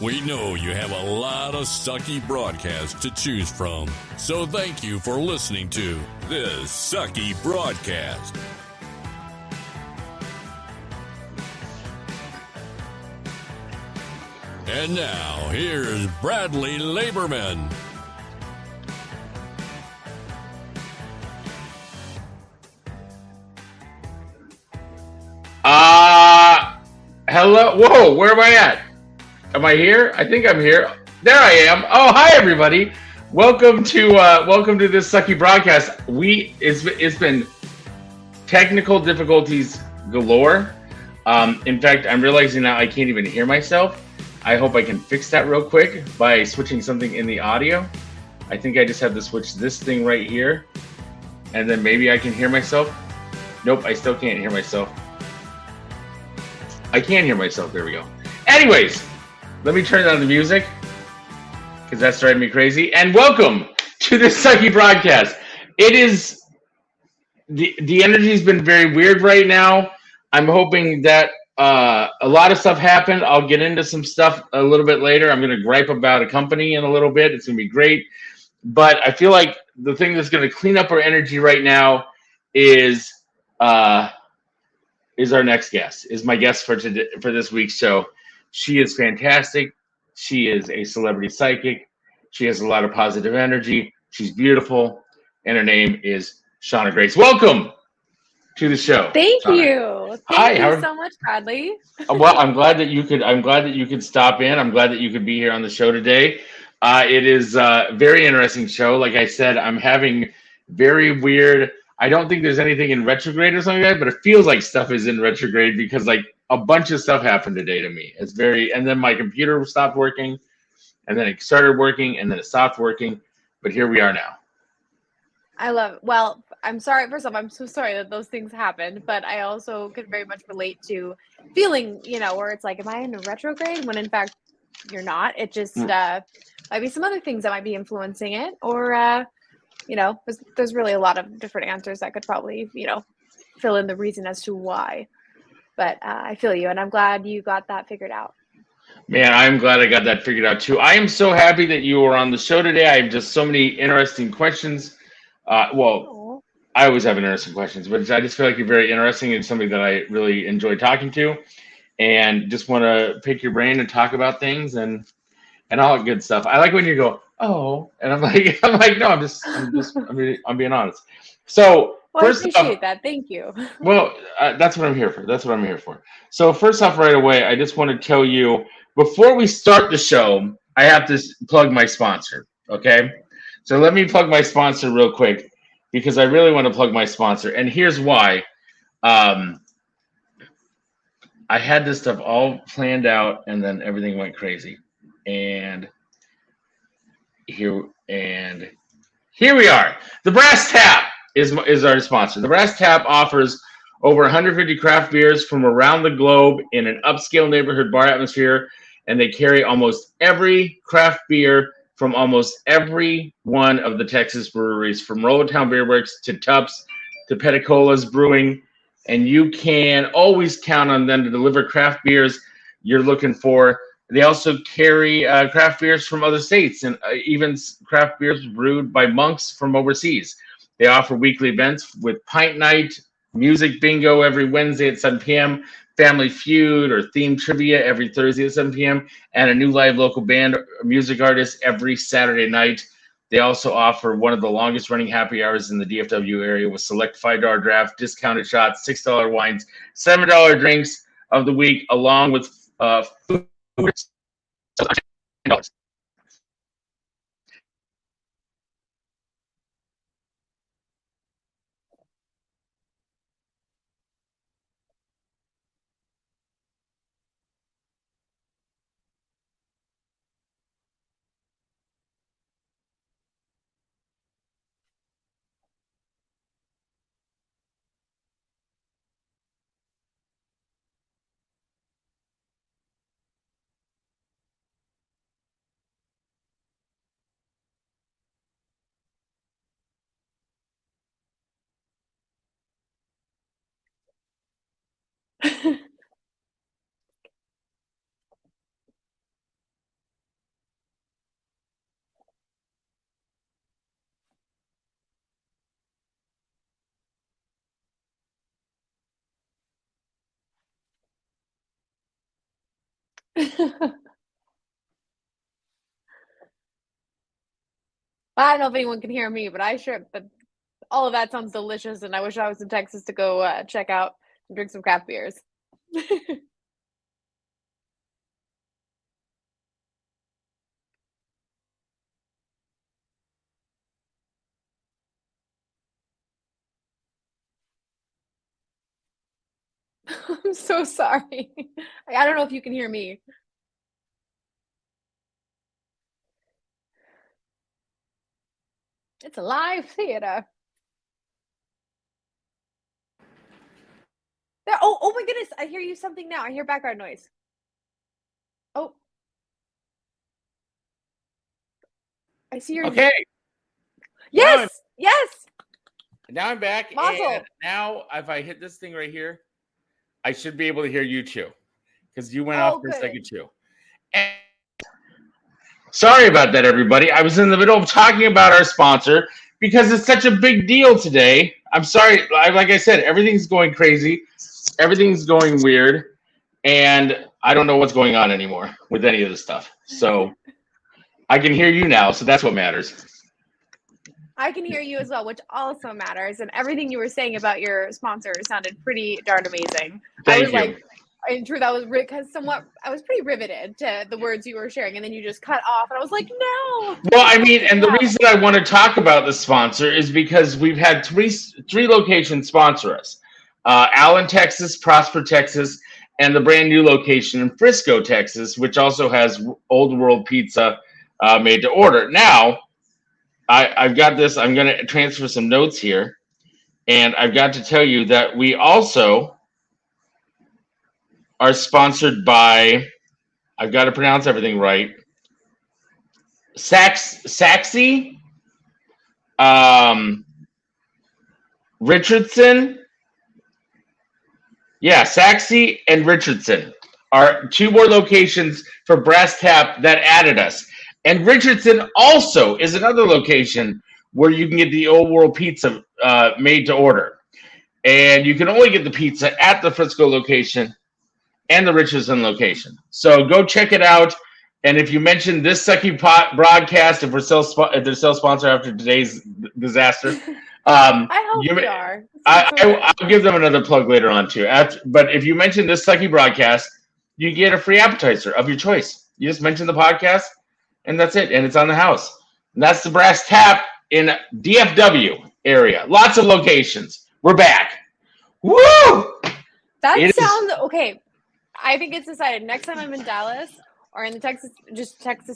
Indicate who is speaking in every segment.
Speaker 1: We know you have a lot of Sucky broadcasts to choose from, so thank you for listening to this Sucky broadcast. And now, here's Bradley Laberman.
Speaker 2: Hello. Whoa, where am I at? Am I here? I think I'm here. There I am. Oh, hi everybody. Welcome to this Sucky broadcast. It's been technical difficulties galore. In fact, I'm realizing now I can't even hear myself. I hope I can fix that real quick by switching something in the audio. I think I just have to switch this thing right here, and then maybe I can hear myself. Nope, I still can't hear myself. I can hear myself. There we go. Anyways, let me turn down the music because that's driving me crazy. And welcome to the Sucky broadcast. It is the energy's been very weird right now. I'm hoping that a lot of stuff happened. I'll get into some stuff a little bit later. I'm going to gripe about a company in a little bit. It's going to be great. But I feel like the thing that's going to clean up our energy right now is our next guest, is my guest for today, for this week's show. She is fantastic. She is a celebrity psychic. She has a lot of positive energy. She's beautiful, and her name is Chauna Grace. Welcome to the show.
Speaker 3: Thank
Speaker 2: Chauna.
Speaker 3: you. Thank you so much, Bradley.
Speaker 2: Well, I'm glad that you could stop in. I'm glad that you could be here on the show today. It is a very interesting show. Like I said, I'm having very weird. I don't think there's anything in retrograde or something like that, but it feels like stuff is in retrograde because like a bunch of stuff happened today to me. And then my computer stopped working, and then it started working, and then it stopped working. But here we are now.
Speaker 3: I love it. Well, I'm sorry. First off, I'm so sorry that those things happened, but I also could very much relate to feeling, where it's like, am I in a retrograde? When in fact, you're not. It just might be some other things that might be influencing it, or there's really a lot of different answers that could probably, fill in the reason as to why. But I feel you, and I'm glad you got that figured out.
Speaker 2: Man, I'm glad I got that figured out too. I am so happy that you were on the show today. I have just so many interesting questions. I always have interesting questions, but I just feel like you're very interesting and somebody that I really enjoy talking to, and just want to pick your brain and talk about things and all that good stuff. I like when you go, "Oh," and I'm like, no, I'm being honest. So
Speaker 3: well, first I appreciate that. Thank you.
Speaker 2: Well, that's what I'm here for. That's what I'm here for. So first off, right away, I just want to tell you before we start the show, I have to plug my sponsor. Okay, so let me plug my sponsor real quick because I really want to plug my sponsor, and here's why. I had this stuff all planned out, and then everything went crazy, and here we are. The Brass Tap is our sponsor. The Brass Tap offers over 150 craft beers from around the globe in an upscale neighborhood bar atmosphere, and they carry almost every craft beer from almost every one of the Texas breweries, from Roller Town Beer Works to Tups to Petticola's Brewing, and you can always count on them to deliver craft beers you're looking for. They also carry craft beers from other states and even craft beers brewed by monks from overseas. They offer weekly events with Pint Night, Music Bingo every Wednesday at 7 p.m., Family Feud or Theme Trivia every Thursday at 7 p.m., and a new live local band or music artist every Saturday night. They also offer one of the longest running happy hours in the DFW area with select $5 draft, discounted shots, $6 wines, $7 drinks of the week, along with food.
Speaker 3: I don't know if anyone can hear me, but but all of that sounds delicious, and I wish I was in Texas to go check out and drink some craft beers. I'm so sorry. I don't know if you can hear me. It's a live theater. There, oh my goodness! I hear you something now. I hear background noise. Oh, I see your.
Speaker 4: Okay.
Speaker 3: Yes, yes.
Speaker 4: Now I'm back.
Speaker 3: Mazel.
Speaker 4: And now if I hit this thing right here, I should be able to hear you too. Because you went off for a second too. And
Speaker 2: Sorry about that, everybody. I was in the middle of talking about our sponsor because it's such a big deal today. I'm sorry. Like I said, everything's going crazy. Everything's going weird. And I don't know what's going on anymore with any of this stuff. So I can hear you now. So that's what matters.
Speaker 3: I can hear you as well, which also matters. And everything you were saying about your sponsor sounded pretty darn amazing.
Speaker 2: Thank you.
Speaker 3: Like, in truth, I was I was pretty riveted to the words you were sharing, and then you just cut off, and I was like, no.
Speaker 2: Well, I mean, and the reason I want to talk about the sponsor is because we've had three locations sponsor us: Allen, Texas, Prosper, Texas, and the brand new location in Frisco, Texas, which also has Old World Pizza made to order. Now, I've got this. I'm going to transfer some notes here, and I've got to tell you that we also are sponsored by, I've got to pronounce everything right, Saxy, Richardson. Yeah, Saxy and Richardson are two more locations for Brass Tap that added us. And Richardson also is another location where you can get the Old World Pizza made to order. And you can only get the pizza at the Frisco location and the Richardson location. So go check it out. And if you mention this Sucky broadcast, if they're still sponsor after today's disaster,
Speaker 3: I hope you are.
Speaker 2: I'll give them another plug later on too. But if you mention this Sucky broadcast, you get a free appetizer of your choice. You just mention the podcast, and that's it. And it's on the house. And that's the Brass Tap in DFW area. Lots of locations. We're back. Woo!
Speaker 3: That sounds okay. I think it's decided. Next time I'm in Dallas or in Texas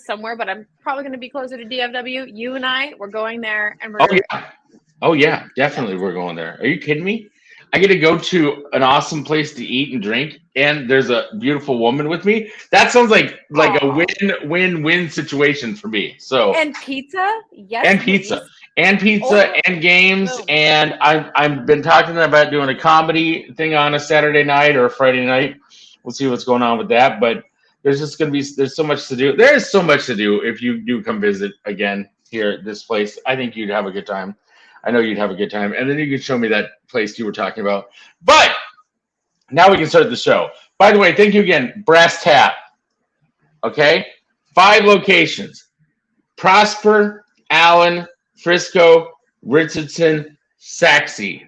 Speaker 3: somewhere, but I'm probably going to be closer to DFW. You and we're going there, and we're.
Speaker 2: Oh yeah, definitely we're going there. Are you kidding me? I get to go to an awesome place to eat and drink, and there's a beautiful woman with me. That sounds like a win-win-win situation for me. So
Speaker 3: and pizza, yes,
Speaker 2: and pizza. And pizza and games, and I've been talking to them about doing a comedy thing on a Saturday night or a Friday night. We'll see what's going on with that, but there's so much to do. There is so much to do if you do come visit again here at this place. I think you'd have a good time. I know you'd have a good time, and then you can show me that place you were talking about. But now we can start the show. By the way, thank you again, Brass Tap. Okay, 5 locations: Prosper, Allen, Frisco, Richardson, Saxy.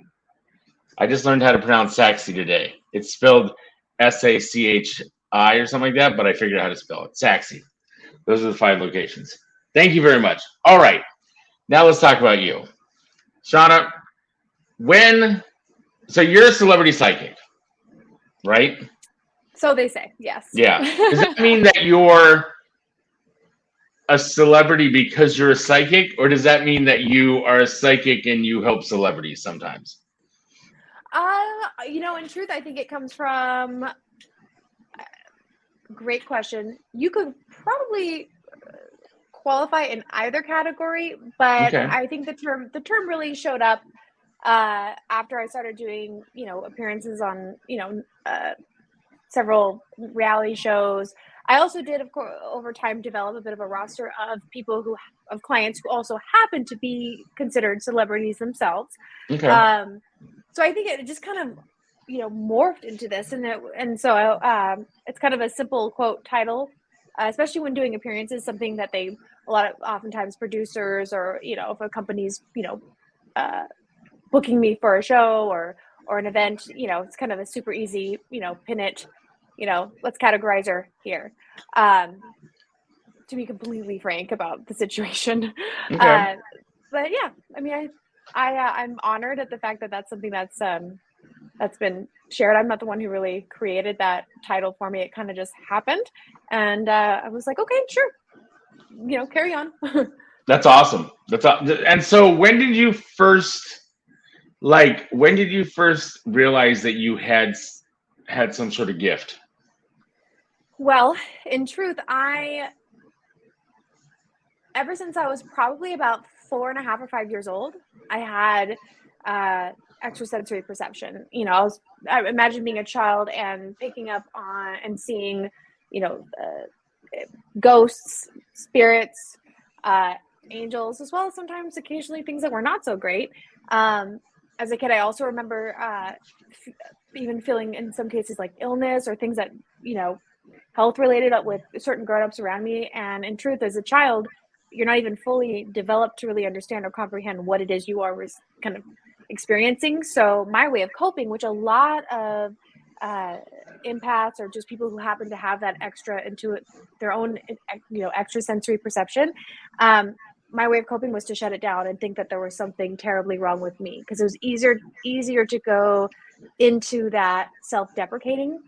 Speaker 2: I just learned how to pronounce Saxy today. It's spelled S-A-C-H-I or something like that, but I figured out how to spell it. Saxy. Those are the 5 locations. Thank you very much. All right. Now let's talk about you. Chauna, so you're a celebrity psychic, right?
Speaker 3: So they say, yes.
Speaker 2: Yeah. Does that mean that you're a celebrity because you're a psychic, or does that mean that you are a psychic and you help celebrities sometimes?
Speaker 3: In truth, I think it comes from great question. You could probably qualify in either category, but okay. I think the term really showed up after I started doing, appearances on, several reality shows. I also did, of course, over time, develop a bit of a roster of of clients who also happen to be considered celebrities themselves. Okay. So I think it just kind of morphed into this, and so it's kind of a simple quote title, especially when doing appearances, something that oftentimes producers or if a company's booking me for a show or an event, it's kind of a super easy, pin it, let's categorize her here. To be completely frank about the situation.
Speaker 2: Okay.
Speaker 3: But yeah, I mean, I'm honored at the fact that that's something that's been shared. I'm not the one who really created that title for me. It kind of just happened. And I was like, okay, sure. Carry on.
Speaker 2: That's awesome. And so when did you first realize that you had some sort of gift?
Speaker 3: Well, in truth, ever since I was probably about 4.5 or 5 years old, I had extrasensory perception. I imagine being a child and picking up on and seeing, ghosts, spirits, angels, as well as sometimes occasionally things that were not so great. As a kid, I also remember even feeling in some cases like illness or things that, health related with certain grown-ups around me. And in truth, as a child, you're not even fully developed to really understand or comprehend what it is you are kind of experiencing. So my way of coping, which a lot of empaths or just people who happen to have that their own, extrasensory perception, my way of coping was to shut it down and think that there was something terribly wrong with me, because it was easier to go into that self-deprecating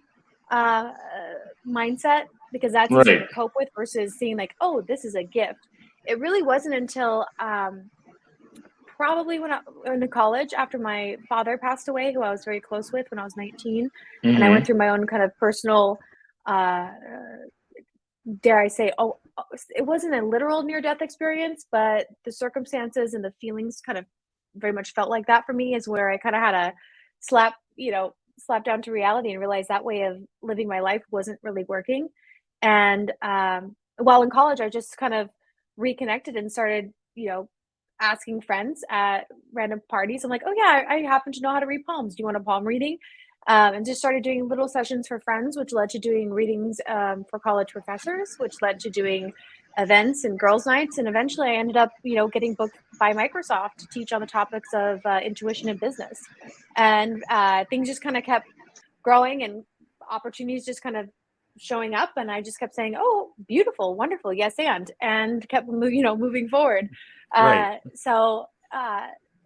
Speaker 3: mindset, because that's easier to cope with versus seeing like, oh, this is a gift. It really wasn't until probably when I went to college, after my father passed away, who I was very close with when I was 19, and I went through my own kind of personal, dare I say, it wasn't a literal near-death experience, but the circumstances and the feelings kind of very much felt like that for me, is where I kind of had a slap down to reality and realize that way of living my life wasn't really working. And while in college, I just kind of reconnected and started, asking friends at random parties. I'm like, oh yeah, I happen to know how to read palms. Do you want a palm reading? And just started doing little sessions for friends, which led to doing readings for college professors, which led to doing events and girls' nights. And eventually I ended up, getting booked by Microsoft to teach on the topics of intuition and business. And things just kind of kept growing and opportunities just kind of showing up. And I just kept saying, oh, beautiful, wonderful, yes, and kept moving forward. So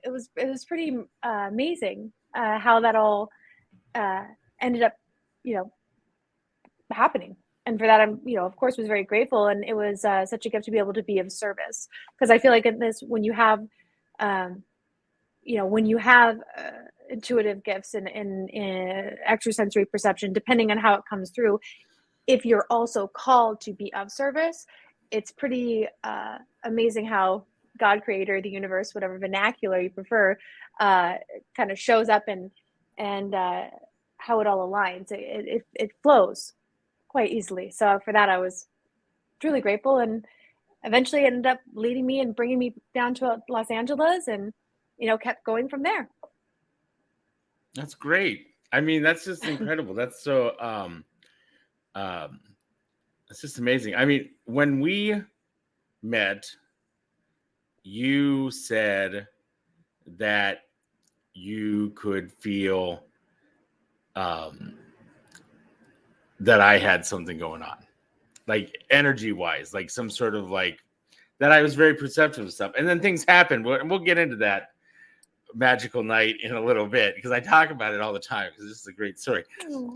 Speaker 3: it was pretty amazing how that all ended up, happening. And for that, I'm, of course, was very grateful. And it was such a gift to be able to be of service, because I feel like in this, when you have, intuitive gifts and extrasensory perception, depending on how it comes through, if you're also called to be of service, it's pretty amazing how God, creator, the universe, whatever vernacular you prefer, kind of shows up and how it all aligns. It flows quite easily. So for that, I was truly grateful, and eventually ended up leading me and bringing me down to Los Angeles, and kept going from there.
Speaker 4: That's great. I mean, that's just incredible. That's so it's just amazing. I mean, when we met, you said that you could feel that I had something going on, like energy wise, like some sort of like that I was very perceptive of stuff. And then things happened. We'll get into that magical night in a little bit, because I talk about it all the time, because this is a great story.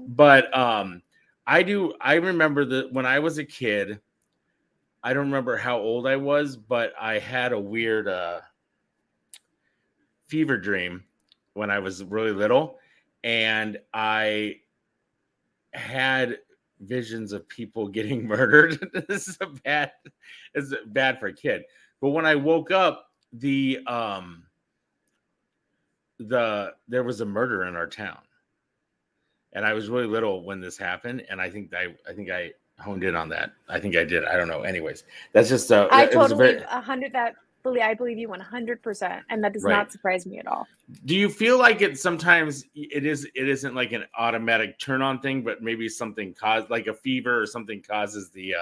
Speaker 4: But I remember that when I was a kid, I don't remember how old I was, but I had a weird fever dream when I was really little, and I had visions of people getting murdered. This is it's bad for a kid. But when I woke up, there was a murder in our town, and I was really little when this happened, and I think I honed in on that. I think I did. I don't know. Anyways, that's just
Speaker 3: I totally 100 that I believe you 100%, and that does
Speaker 4: Right.
Speaker 3: not surprise me at all.
Speaker 4: Do you feel like it sometimes it isn't like an automatic turn on thing, but maybe something caused like a fever or something causes the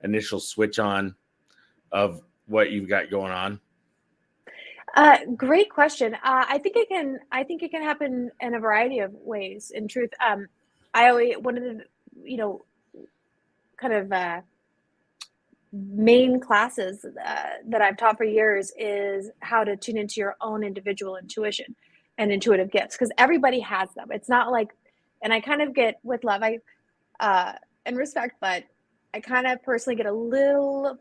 Speaker 4: initial switch on of what you've got going on?
Speaker 3: Great question. I think it can happen in a variety of ways. In truth, one of the, kind of main classes that I've taught for years is how to tune into your own individual intuition and intuitive gifts, because everybody has them. It's not like, and I kind of get, with love, and respect, but I kind of personally get a little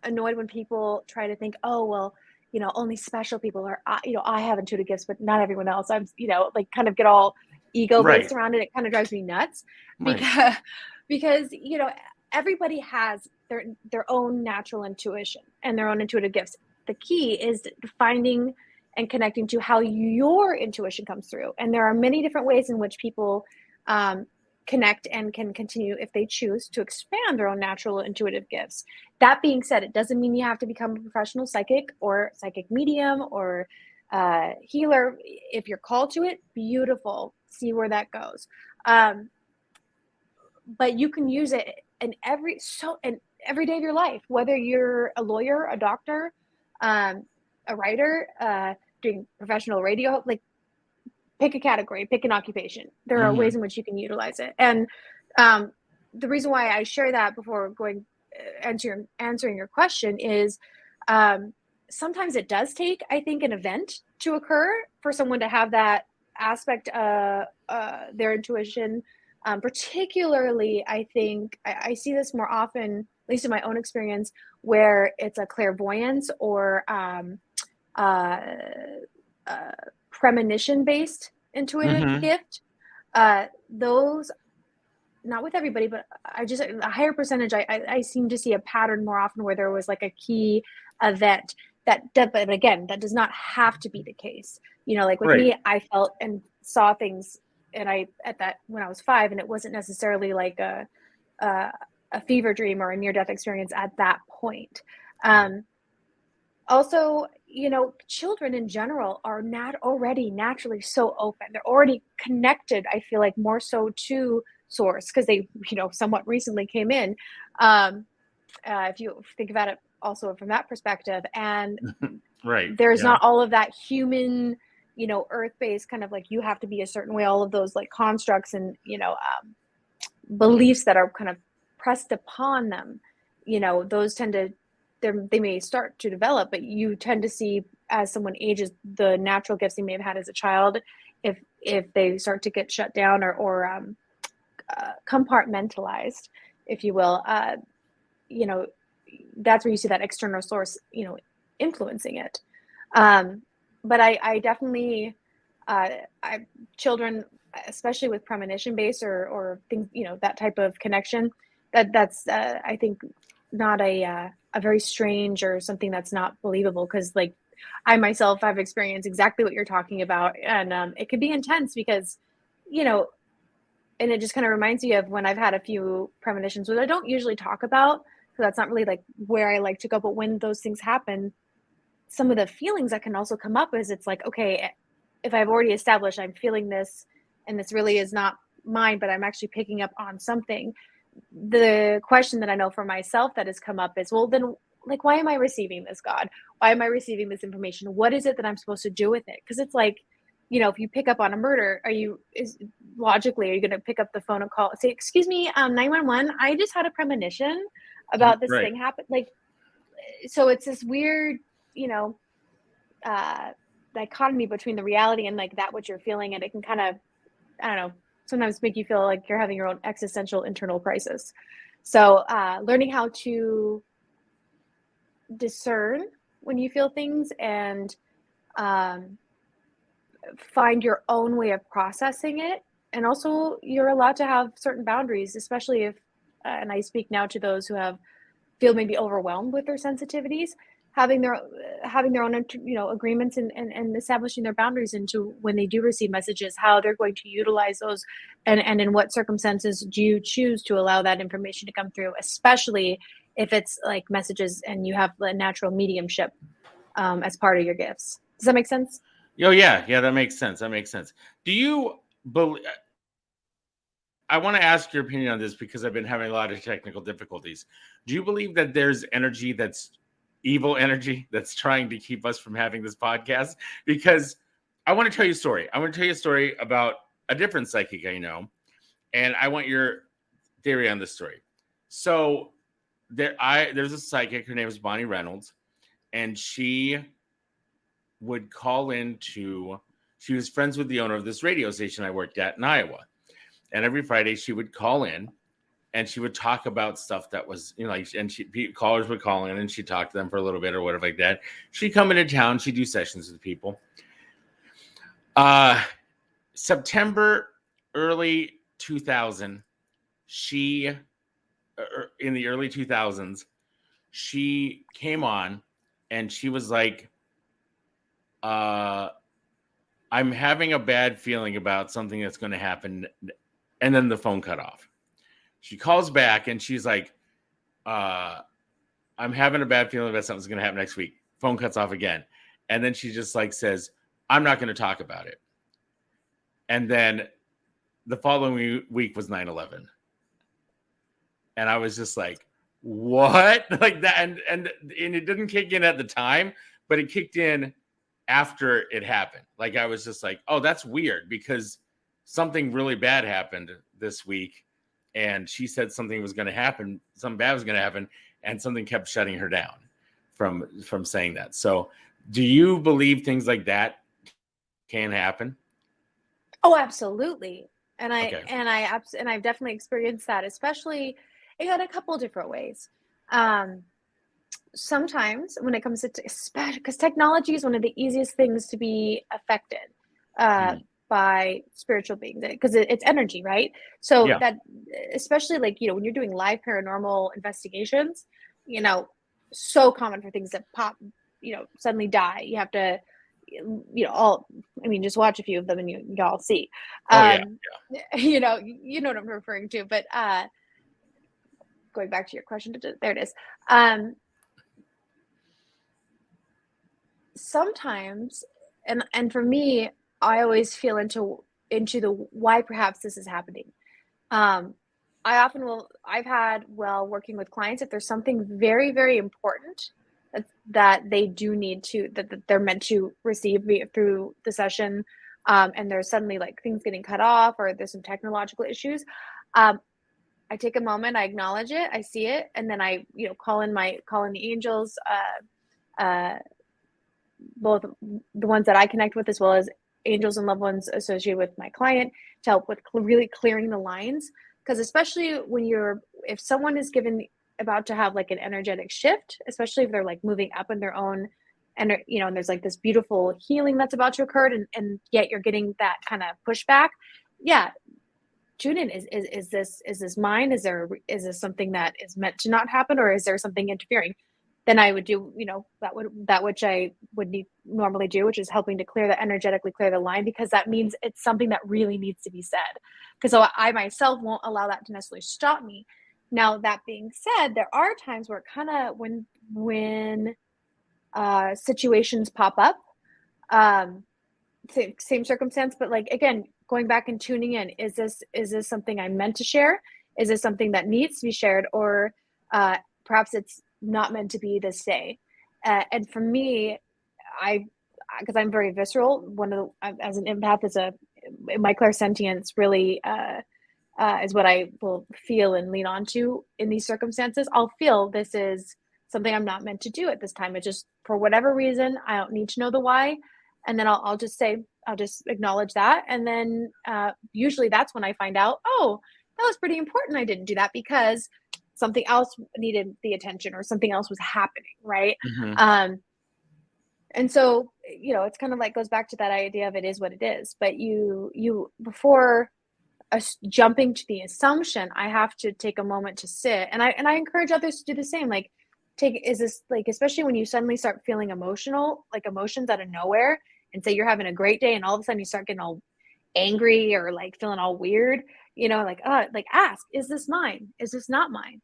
Speaker 3: annoyed when people try to think, oh, well, only special people are, I have intuitive gifts, but not everyone else. I'm, like kind of get all ego based around it. It kind of drives me nuts because, everybody has their own natural intuition and their own intuitive gifts. The key is finding and connecting to how your intuition comes through. And there are many different ways in which people connect and can continue, if they choose, to expand their own natural intuitive gifts. That being said, it doesn't mean you have to become a professional psychic or psychic medium or healer. If you're called to it, beautiful. See where that goes. But you can use it in every day of your life, whether you're a lawyer, a doctor, a writer, doing professional radio, like pick a category, pick an occupation. There are ways in which you can utilize it. And the reason why I share that before going answering your question is sometimes it does take, I think, an event to occur for someone to have that aspect of their intuition. Particularly, I think I see this more often, at least in my own experience, where it's a clairvoyance or premonition-based intuitive gift. Those, not with everybody, but a higher percentage, I seem to see a pattern more often where there was like a key event but again, that does not have to be the case. Like with me, I felt and saw things, and when I was 5, and it wasn't necessarily like a fever dream or a near-death experience at that point. Also, children in general are not already naturally so open. They're already connected, I feel like, more so to source because they, somewhat recently came in. If you think about it also from that perspective. And there's not all of that human, earth-based kind of like you have to be a certain way, all of those like constructs and, beliefs that are kind of pressed upon them. Those tend to, they may start to develop, but you tend to see as someone ages, the natural gifts they may have had as a child, if they start to get shut down or compartmentalized, if you will, that's where you see that external source, influencing it. But I definitely, children, especially with premonition based or things, that type of connection, that's I think not a very strange or something that's not believable, because like I myself have experienced exactly what you're talking about, and it can be intense because, and it just kind of reminds me of when I've had a few premonitions, which I don't usually talk about, so that's not really like where I like to go. But when those things happen, some of the feelings that can also come up is it's like, okay, if I've already established I'm feeling this and this really is not mine, but I'm actually picking up on something. The question that I know for myself that has come up is, well, then like, why am I receiving this, God? Why am I receiving this information? What is it that I'm supposed to do with it? Because it's like, if you pick up on a murder, logically, are you going to pick up the phone and call, say, excuse me, 911, I just had a premonition about this thing happen. Like, so it's this weird, dichotomy between the reality and like that, what you're feeling. And it can kind of, I don't know, sometimes make you feel like you're having your own existential internal crisis. So learning how to discern when you feel things and find your own way of processing it. And also you're allowed to have certain boundaries, especially if, and I speak now to those who feel maybe overwhelmed with their sensitivities, having their own, agreements and establishing their boundaries into when they do receive messages, how they're going to utilize those, and in what circumstances do you choose to allow that information to come through, especially if it's like messages and you have the natural mediumship as part of your gifts. Does that make sense?
Speaker 4: Oh yeah, that makes sense. Do you believe? I want to ask your opinion on this because I've been having a lot of technical difficulties. Do you believe that there's energy that's evil energy that's trying to keep us from having this podcast? Because I want to tell you a story. I want to tell you a story about a different psychic I know, and I want your theory on this story. So there's a psychic. Her name is Bonnie Reynolds, and she would call into. She was friends with the owner of this radio station I worked at in Iowa. And every Friday she would call in and she would talk about stuff that was, callers would call in and she'd talk to them for a little bit or whatever like that. She'd come into town. She'd do sessions with people. September, early 2000, in the early 2000s, she came on and she was like, I'm having a bad feeling about something that's going to happen. And then the phone cut off. She calls back and she's like, I'm having a bad feeling about something's going to happen next week. Phone cuts off again. And then she just like says, I'm not going to talk about it. And then the following week was 9/11. And I was just like, what? Like that. And it didn't kick in at the time, but it kicked in after it happened. Like I was just like, oh, that's weird because something really bad happened this week. And she said something was going to happen. Something bad was going to happen. And something kept shutting her down from saying that. So do you believe things like that can happen?
Speaker 3: Oh, absolutely. And I've definitely experienced that, especially in a couple different ways. Sometimes when it comes to, because technology is one of the easiest things to be affected by spiritual beings, because it's energy, right? So that, especially like, when you're doing live paranormal investigations, so common for things to pop, suddenly die. You have to, just watch a few of them and you all see. You know what I'm referring to. But going back to your question, there it is. Sometimes, and for me, I always feel into the why perhaps this is happening. I've had, working with clients, if there's something very, very important that they do need to, that they're meant to receive through the session, and there's suddenly like things getting cut off or there's some technological issues, I take a moment, I acknowledge it, I see it, and then I, call in the angels, both the ones that I connect with as well as angels and loved ones associated with my client to help with really clearing the lines. Because especially if someone is about to have like an energetic shift, especially if they're like moving up in their own, and there's like this beautiful healing that's about to occur, and yet you're getting that kind of pushback. Yeah. Tune in. Is this mine? Is this something that is meant to not happen, or is there something interfering? Then I would do, that which I would normally do, which is helping to energetically clear the line, because that means it's something that really needs to be said. Because so I myself won't allow that to necessarily stop me. Now, that being said, there are times where kind of when situations pop up, same circumstance, but like, again, going back and tuning in, is this something I'm meant to share? Is this something that needs to be shared? Or perhaps it's not meant to be this day. And for me, because I'm very visceral, as an empath, my clairsentience really is what I will feel and lean onto in these circumstances. I'll feel this is something I'm not meant to do at this time. It's just, for whatever reason, I don't need to know the why. And then I'll just acknowledge that. And then usually that's when I find out, oh, that was pretty important. I didn't do that because something else needed the attention or something else was happening. Right. Mm-hmm. And so, it's kind of like goes back to that idea of it is what it is. But you before jumping to the assumption, I have to take a moment to sit. And I encourage others to do the same. Like, is this like, especially when you suddenly start feeling emotions out of nowhere, and say you're having a great day and all of a sudden you start getting all angry or like feeling all weird, ask, is this mine? Is this not mine?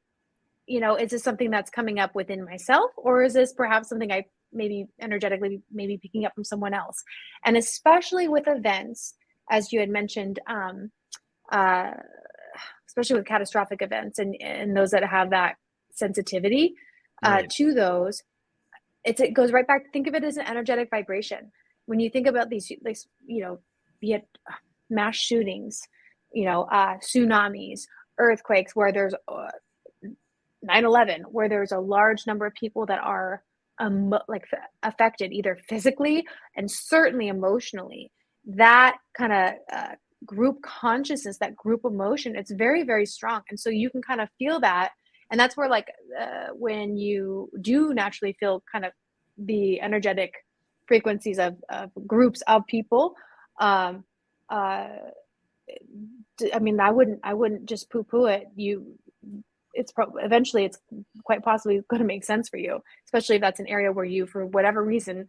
Speaker 3: Is this something that's coming up within myself, or is this perhaps something I maybe energetically, maybe picking up from someone else. And especially with events, as you had mentioned, especially with catastrophic events and those that have that sensitivity to those, it goes right back. Think of it as an energetic vibration. When you think about these, you know, be it mass shootings, you know, tsunamis, earthquakes, where there's 9/11, where there's a large number of people that are affected either physically and certainly emotionally. That kind of group consciousness, that group emotion, it's very, very strong. And so you can kind of feel that. And that's where when you do naturally feel kind of the energetic frequencies of groups of people, I mean, I wouldn't just poo-poo it. Eventually it's quite possibly going to make sense for you, especially if that's an area where you, for whatever reason,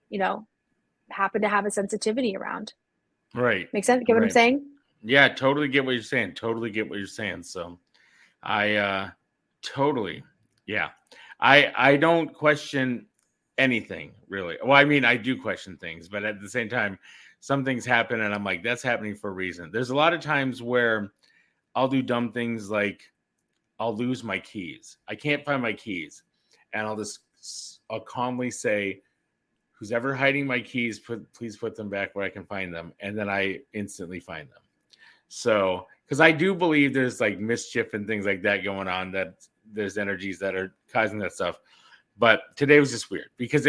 Speaker 3: you know, happen to have a sensitivity around.
Speaker 4: Right.
Speaker 3: Make sense? Get what I'm saying?
Speaker 4: Yeah, totally get what you're saying. Totally get what you're saying. So I totally, yeah. I don't question anything really. Well, I mean, I do question things, but at the same time, some things happen and I'm like, that's happening for a reason. There's a lot of times where I'll do dumb things like I'll lose my keys. I can't find my keys. And I'll calmly say, who's ever hiding my keys, please put them back where I can find them. And then I instantly find them. So, because I do believe there's like mischief and things like that going on, that there's energies that are causing that stuff. But today was just weird because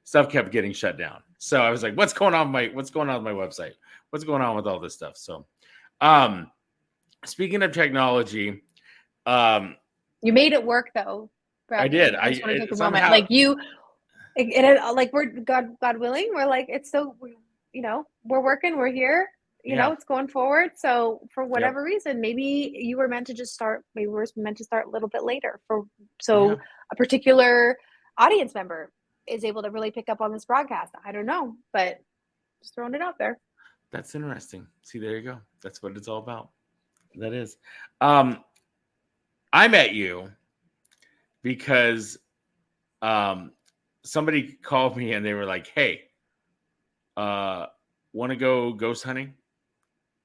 Speaker 4: stuff kept getting shut down. So I was like, what's going on with my website? What's going on with all this stuff? So, speaking of technology,
Speaker 3: you made it work though.
Speaker 4: I did.
Speaker 3: I just want to take a moment. Like we're God willing, we're like, it's so, you know, we're working, we're here, you know, it's going forward. So for whatever reason, maybe you were meant to just start, maybe we were meant to start a little bit later a particular audience member is able to really pick up on this broadcast. I don't know, but just throwing it out there.
Speaker 4: That's interesting. See, there you go. That's what it's all about. That is. I met you because somebody called me and they were like, hey, want to go ghost hunting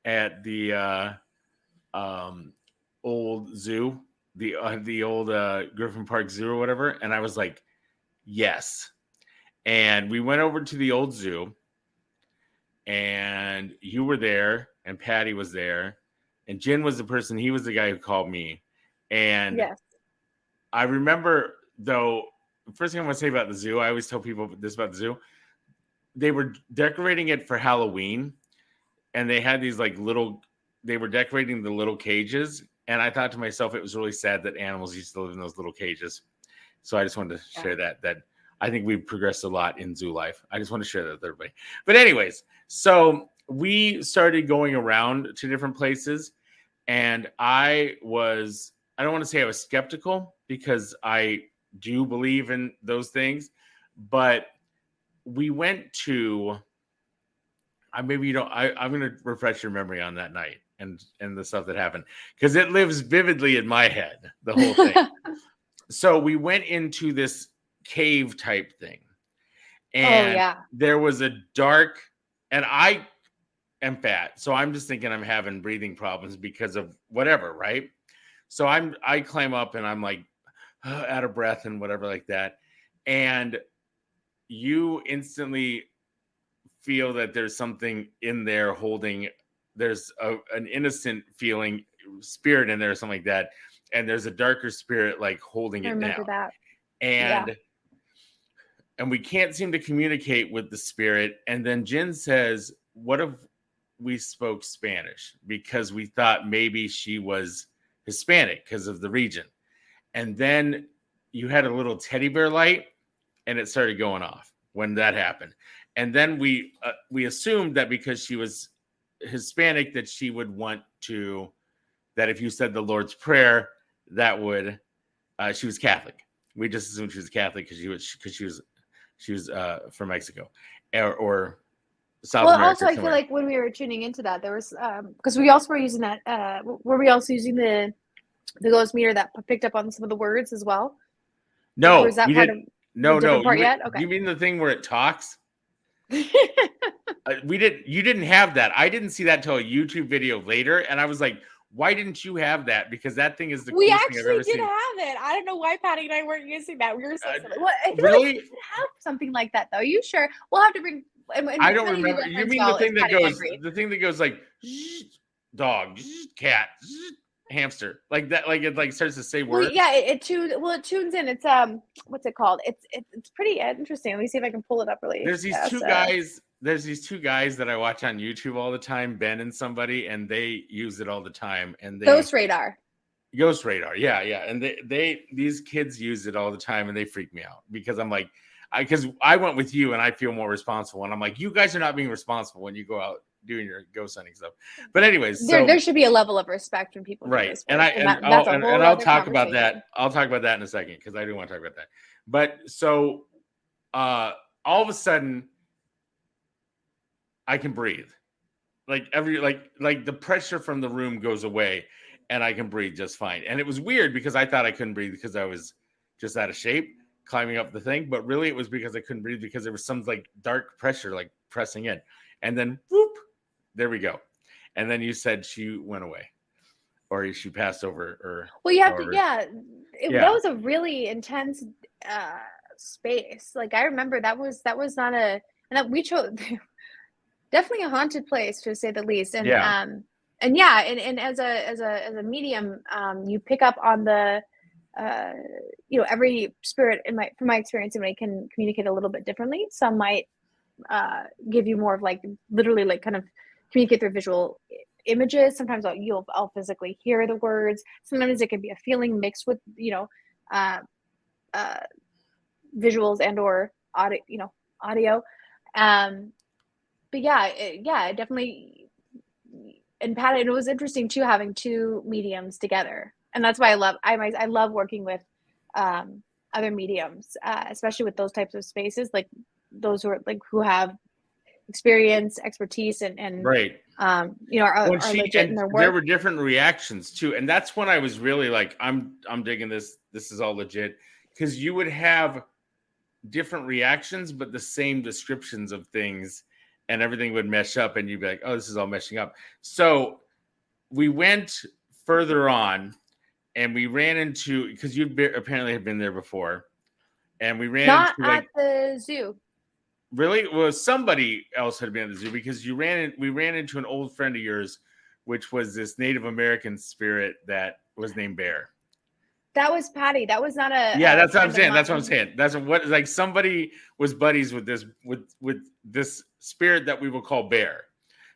Speaker 4: at the old zoo, the old Griffin Park Zoo or whatever? And I was like, yes. And we went over to the old zoo and you were there and Patty was there and Jen was the person, he was the guy who called me. And I remember, though, the first thing I want to say about the zoo, I always tell people this about the zoo. They were decorating it for Halloween, and they had these they were decorating the little cages. And I thought to myself, it was really sad that animals used to live in those little cages. So I just wanted to share that I think we've progressed a lot in zoo life. I just want to share that with everybody. But anyways, so we started going around to different places. And I don't want to say I was skeptical because I do believe in those things, but we went to, I'm going to refresh your memory on that night and the stuff that happened because it lives vividly in my head, the whole thing. So we went into this cave type thing and there was a dark, and I am fat. So I'm just thinking I'm having breathing problems because of whatever, right? So I climb up and I'm like out of breath and whatever like that. And you instantly feel that there's something in there there's an innocent feeling spirit in there or something like that. And there's a darker spirit like holding it down. I remember that. And we can't seem to communicate with the spirit. And then Jen says, what if we spoke Spanish? Because we thought maybe she was Hispanic because of the region. And then you had a little teddy bear light and it started going off when that happened. And then we assumed that because she was Hispanic that she would want to, that if you said the Lord's Prayer, that would, she was Catholic. We just assumed she was Catholic because she was from Mexico or South America.
Speaker 3: Well, also I feel like when we were tuning into that, there was because we also were using that. Were we also using the ghost meter that picked up on some of the words as well?
Speaker 4: No,
Speaker 3: or was that
Speaker 4: No,
Speaker 3: different part
Speaker 4: you,
Speaker 3: yet? Okay.
Speaker 4: you mean the thing where it talks? You didn't have that. I didn't see that till a YouTube video later, and I was like, why didn't you have that? Because that thing is the
Speaker 3: We
Speaker 4: coolest thing I've
Speaker 3: actually
Speaker 4: ever
Speaker 3: did
Speaker 4: seen.
Speaker 3: have it. I don't know why Patty and I weren't using that. We were so silly. Well, I feel
Speaker 4: really?
Speaker 3: like we did have something like that, though. You sure? We'll have to bring. And
Speaker 4: I don't
Speaker 3: Patty,
Speaker 4: remember. You
Speaker 3: reference
Speaker 4: mean
Speaker 3: well
Speaker 4: the thing
Speaker 3: is
Speaker 4: that
Speaker 3: Patty
Speaker 4: goes,
Speaker 3: Henry.
Speaker 4: the thing that goes like dog, cat, hamster, like that, like it like starts to say words.
Speaker 3: Well, yeah, it tunes in. It's what's it called? It's pretty interesting. Let me see if I can pull it up really.
Speaker 4: There's these
Speaker 3: fast.
Speaker 4: two guys. There's these two guys that I watch on YouTube all the time, Ben and somebody, and they use it all the time. And they
Speaker 3: Ghost Radar.
Speaker 4: Yeah. And these kids use it all the time, and they freak me out because I'm like, because I went with you, and I feel more responsible, and I'm like, you guys are not being responsible when you go out doing your ghost hunting stuff. But anyways,
Speaker 3: There should be a level of respect when people do
Speaker 4: right,
Speaker 3: this
Speaker 4: and
Speaker 3: work,
Speaker 4: that's I'll talk about
Speaker 3: conversation.
Speaker 4: that. I'll talk about that in a second because I do want to talk about that. But so, all of a sudden, I can breathe, like the pressure from the room goes away, and I can breathe just fine. And it was weird because I thought I couldn't breathe because I was just out of shape climbing up the thing, but really it was because I couldn't breathe because there was some like dark pressure like pressing in, and then whoop, there we go. And then you said she went away, or she passed over, or
Speaker 3: well, you have
Speaker 4: or,
Speaker 3: to, that was a really intense space. Like I remember that was not a, and that we chose definitely a haunted place to say the least. And and as a medium, you pick up on the every spirit from my experience, and can communicate a little bit differently. Some might give you more of like literally like kind of communicate through visual images. Sometimes I'll physically hear the words. Sometimes it can be a feeling mixed with visuals and or audio. But yeah, definitely. And Pat, it was interesting too having two mediums together, and that's why I love working with other mediums, especially with those types of spaces, like those who have experience, expertise, and
Speaker 4: right.
Speaker 3: Are legit in their work.
Speaker 4: There were different reactions too, and that's when I was really like, I'm digging this. This is all legit, because you would have different reactions, but the same descriptions of things, and everything would mesh up, and you'd be like, oh, this is all meshing up. So we went further on, and we ran into, because you apparently had been there before, and we ran
Speaker 3: not
Speaker 4: into,
Speaker 3: at the zoo.
Speaker 4: Really? Well, somebody else had been at the zoo, because we ran into an old friend of yours, which was this Native American spirit that was named Bear.
Speaker 3: That was Patty. That was not a.
Speaker 4: Yeah, that's what I'm saying. That's what I'm saying. That's what, like, somebody was buddies with this spirit that we will call Bear.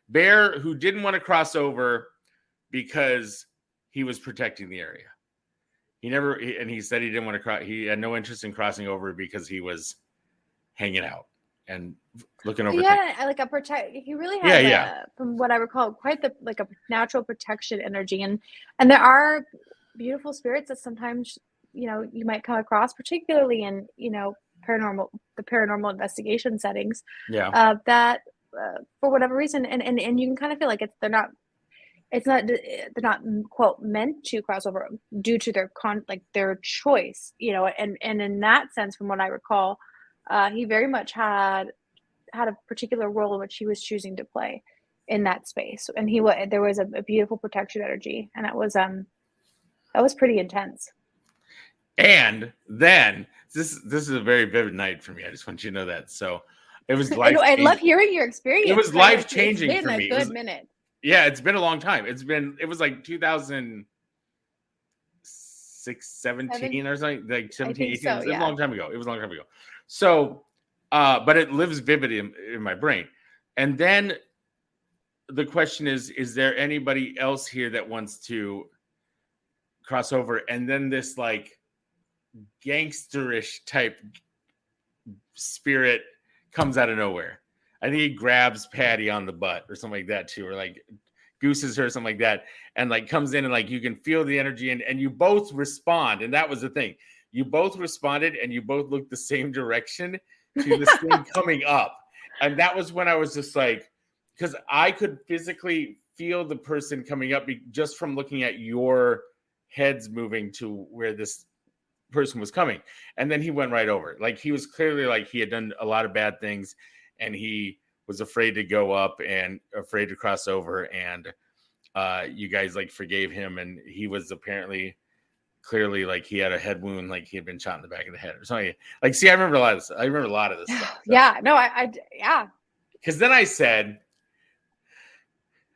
Speaker 4: Bear, who didn't want to cross over because he was protecting the area. He said he didn't want to cross. He had no interest in crossing over because he was hanging out and looking over.
Speaker 3: He really had from what I recall, quite a natural protection energy, and there are beautiful spirits that sometimes you might come across, particularly in paranormal investigation settings. Yeah. That for whatever reason, and you can kind of feel like they're not quote meant to cross over due to their choice, and in that sense, from what I recall, he very much had a particular role in which he was choosing to play in that space, and there was a beautiful protection energy, and that was pretty intense. And
Speaker 4: then this is a very vivid night for me. I just want you to know that. So it was life.
Speaker 3: I love hearing your experience.
Speaker 4: It was life changing for me.
Speaker 3: It's been a good minute.
Speaker 4: Yeah, it's been a long time. It was like 2006, 17 or something, like 17, 18. So, it was a long time ago. So, but it lives vivid in my brain. And then the question is there anybody else here that wants to cross over? And then this like gangsterish type spirit comes out of nowhere. I think he grabs Patty on the butt or something like that too, or like gooses her or something like that, and like comes in and like you can feel the energy, and you both respond. And that was the thing. You both responded and you both looked the same direction to this thing coming up. And that was when I was just like, because I could physically feel the person coming up just from looking at your heads moving to where this person was coming. And then he went right over. Like he was clearly like he had done a lot of bad things and he was afraid to go up and afraid to cross over. And you guys like forgave him. And he was apparently clearly like he had a head wound, like he had been shot in the back of the head or something. Like, see, I remember a lot of this. I remember a lot of this stuff. So.
Speaker 3: Yeah, no, yeah.
Speaker 4: Because then I said,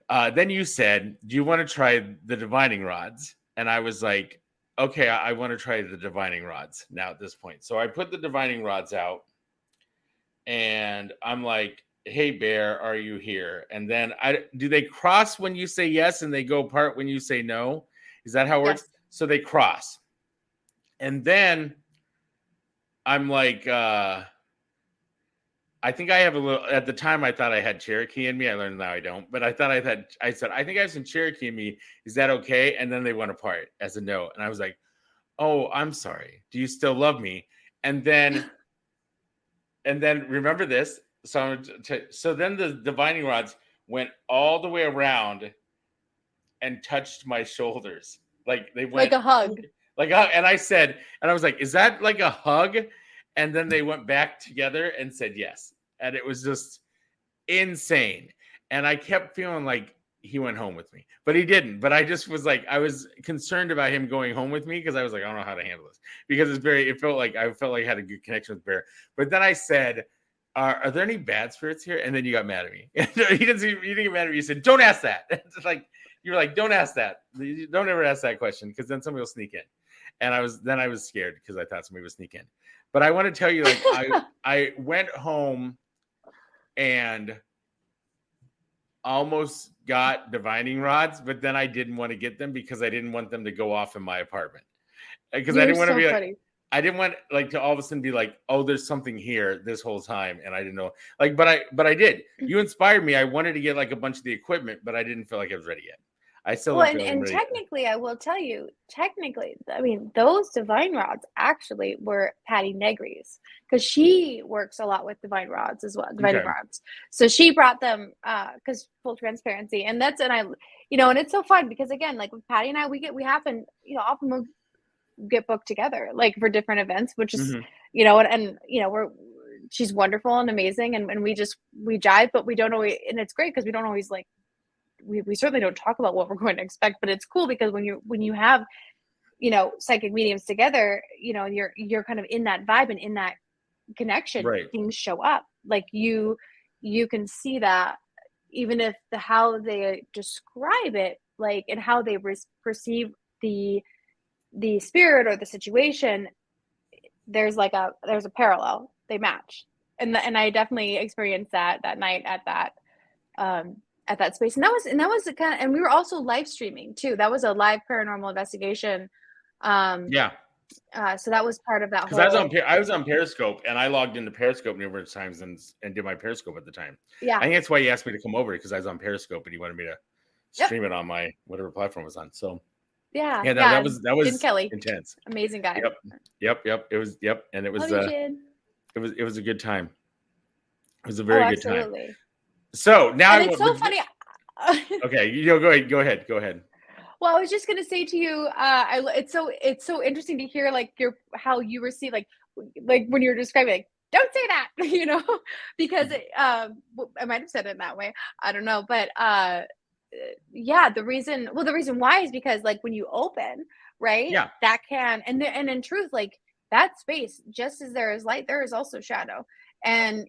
Speaker 4: then you said, do you want to try the divining rods? And I was like, okay, I want to try the divining rods now at this point. So I put the divining rods out and I'm like, hey, Bear, are you here? And then do they cross when you say yes and they go apart when you say no? Is that how it works?
Speaker 3: Yes.
Speaker 4: So they cross. And then I'm like, I think I have a little, at the time I thought I had Cherokee in me. I learned now I don't, but I thought I said, I think I have some Cherokee in me. Is that okay? And then they went apart as a no. And I was like, oh, I'm sorry. Do you still love me? And then remember this. So then the divining rods went all the way around and touched my shoulders. Like they went
Speaker 3: like a hug.
Speaker 4: And I said, and I was like, is that like a hug? And then they went back together and said yes. And it was just insane. And I kept feeling like he went home with me, but he didn't. But I just was like, I was concerned about him going home with me because I was like, I don't know how to handle this because I felt like I had a good connection with Bear. But then I said, are there any bad spirits here? And then you got mad at me. You didn't get mad at me. You said, don't ask that. It's like, you were like, don't ask that. Don't ever ask that question because then somebody will sneak in. And I was scared because I thought somebody would sneak in. But I want to tell you, like, I went home and almost got divining rods, but then I didn't want to get them because I didn't want them to go off in my apartment. Because I didn't want to be like, I didn't want like to all of a sudden be like, oh, there's something here this whole time, and I didn't know. Like, but I did. You inspired me. I wanted to get like a bunch of the equipment, but I didn't feel like I was ready yet. I still
Speaker 3: and technically, I will tell you, I mean, those divine rods actually were Patty Negri's because she works a lot with divine rods as well, divining rods. So she brought them because full transparency, and and it's so fun because again, like with Patty and I, we often we'll get booked together like for different events, which is she's wonderful and amazing, and we jive, but we don't always, and it's great because we don't always like. We certainly don't talk about what we're going to expect, but it's cool because when you have, psychic mediums together, and you're kind of in that vibe and in that connection, right. Things show up. Like you can see that even if how they describe it, like, and how they perceive the spirit or the situation, there's a parallel, they match. And I definitely experienced that night at that space. And that was the kind of, and we were also live streaming too. That was a live paranormal investigation. So that was part of that whole.
Speaker 4: Because I was on Periscope and I logged into Periscope numerous times and did my Periscope at the time.
Speaker 3: Yeah.
Speaker 4: I think that's why you asked me to come over because I was on Periscope and you wanted me to stream it on my whatever platform it was on. So that was
Speaker 3: Jim Kelly.
Speaker 4: Intense.
Speaker 3: Amazing guy.
Speaker 4: Yep. It was and it was it was a good time. It was a very good time. So now
Speaker 3: it's so funny.
Speaker 4: Okay, go ahead.
Speaker 3: Well, I was just gonna say to you, it's so interesting to hear like how you receive like when you're describing like, don't say that, because I might have said it that way. I don't know, but the reason why is because like when you open, right?
Speaker 4: Yeah.
Speaker 3: That can and in truth, like that space, just as there is light, there is also shadow, and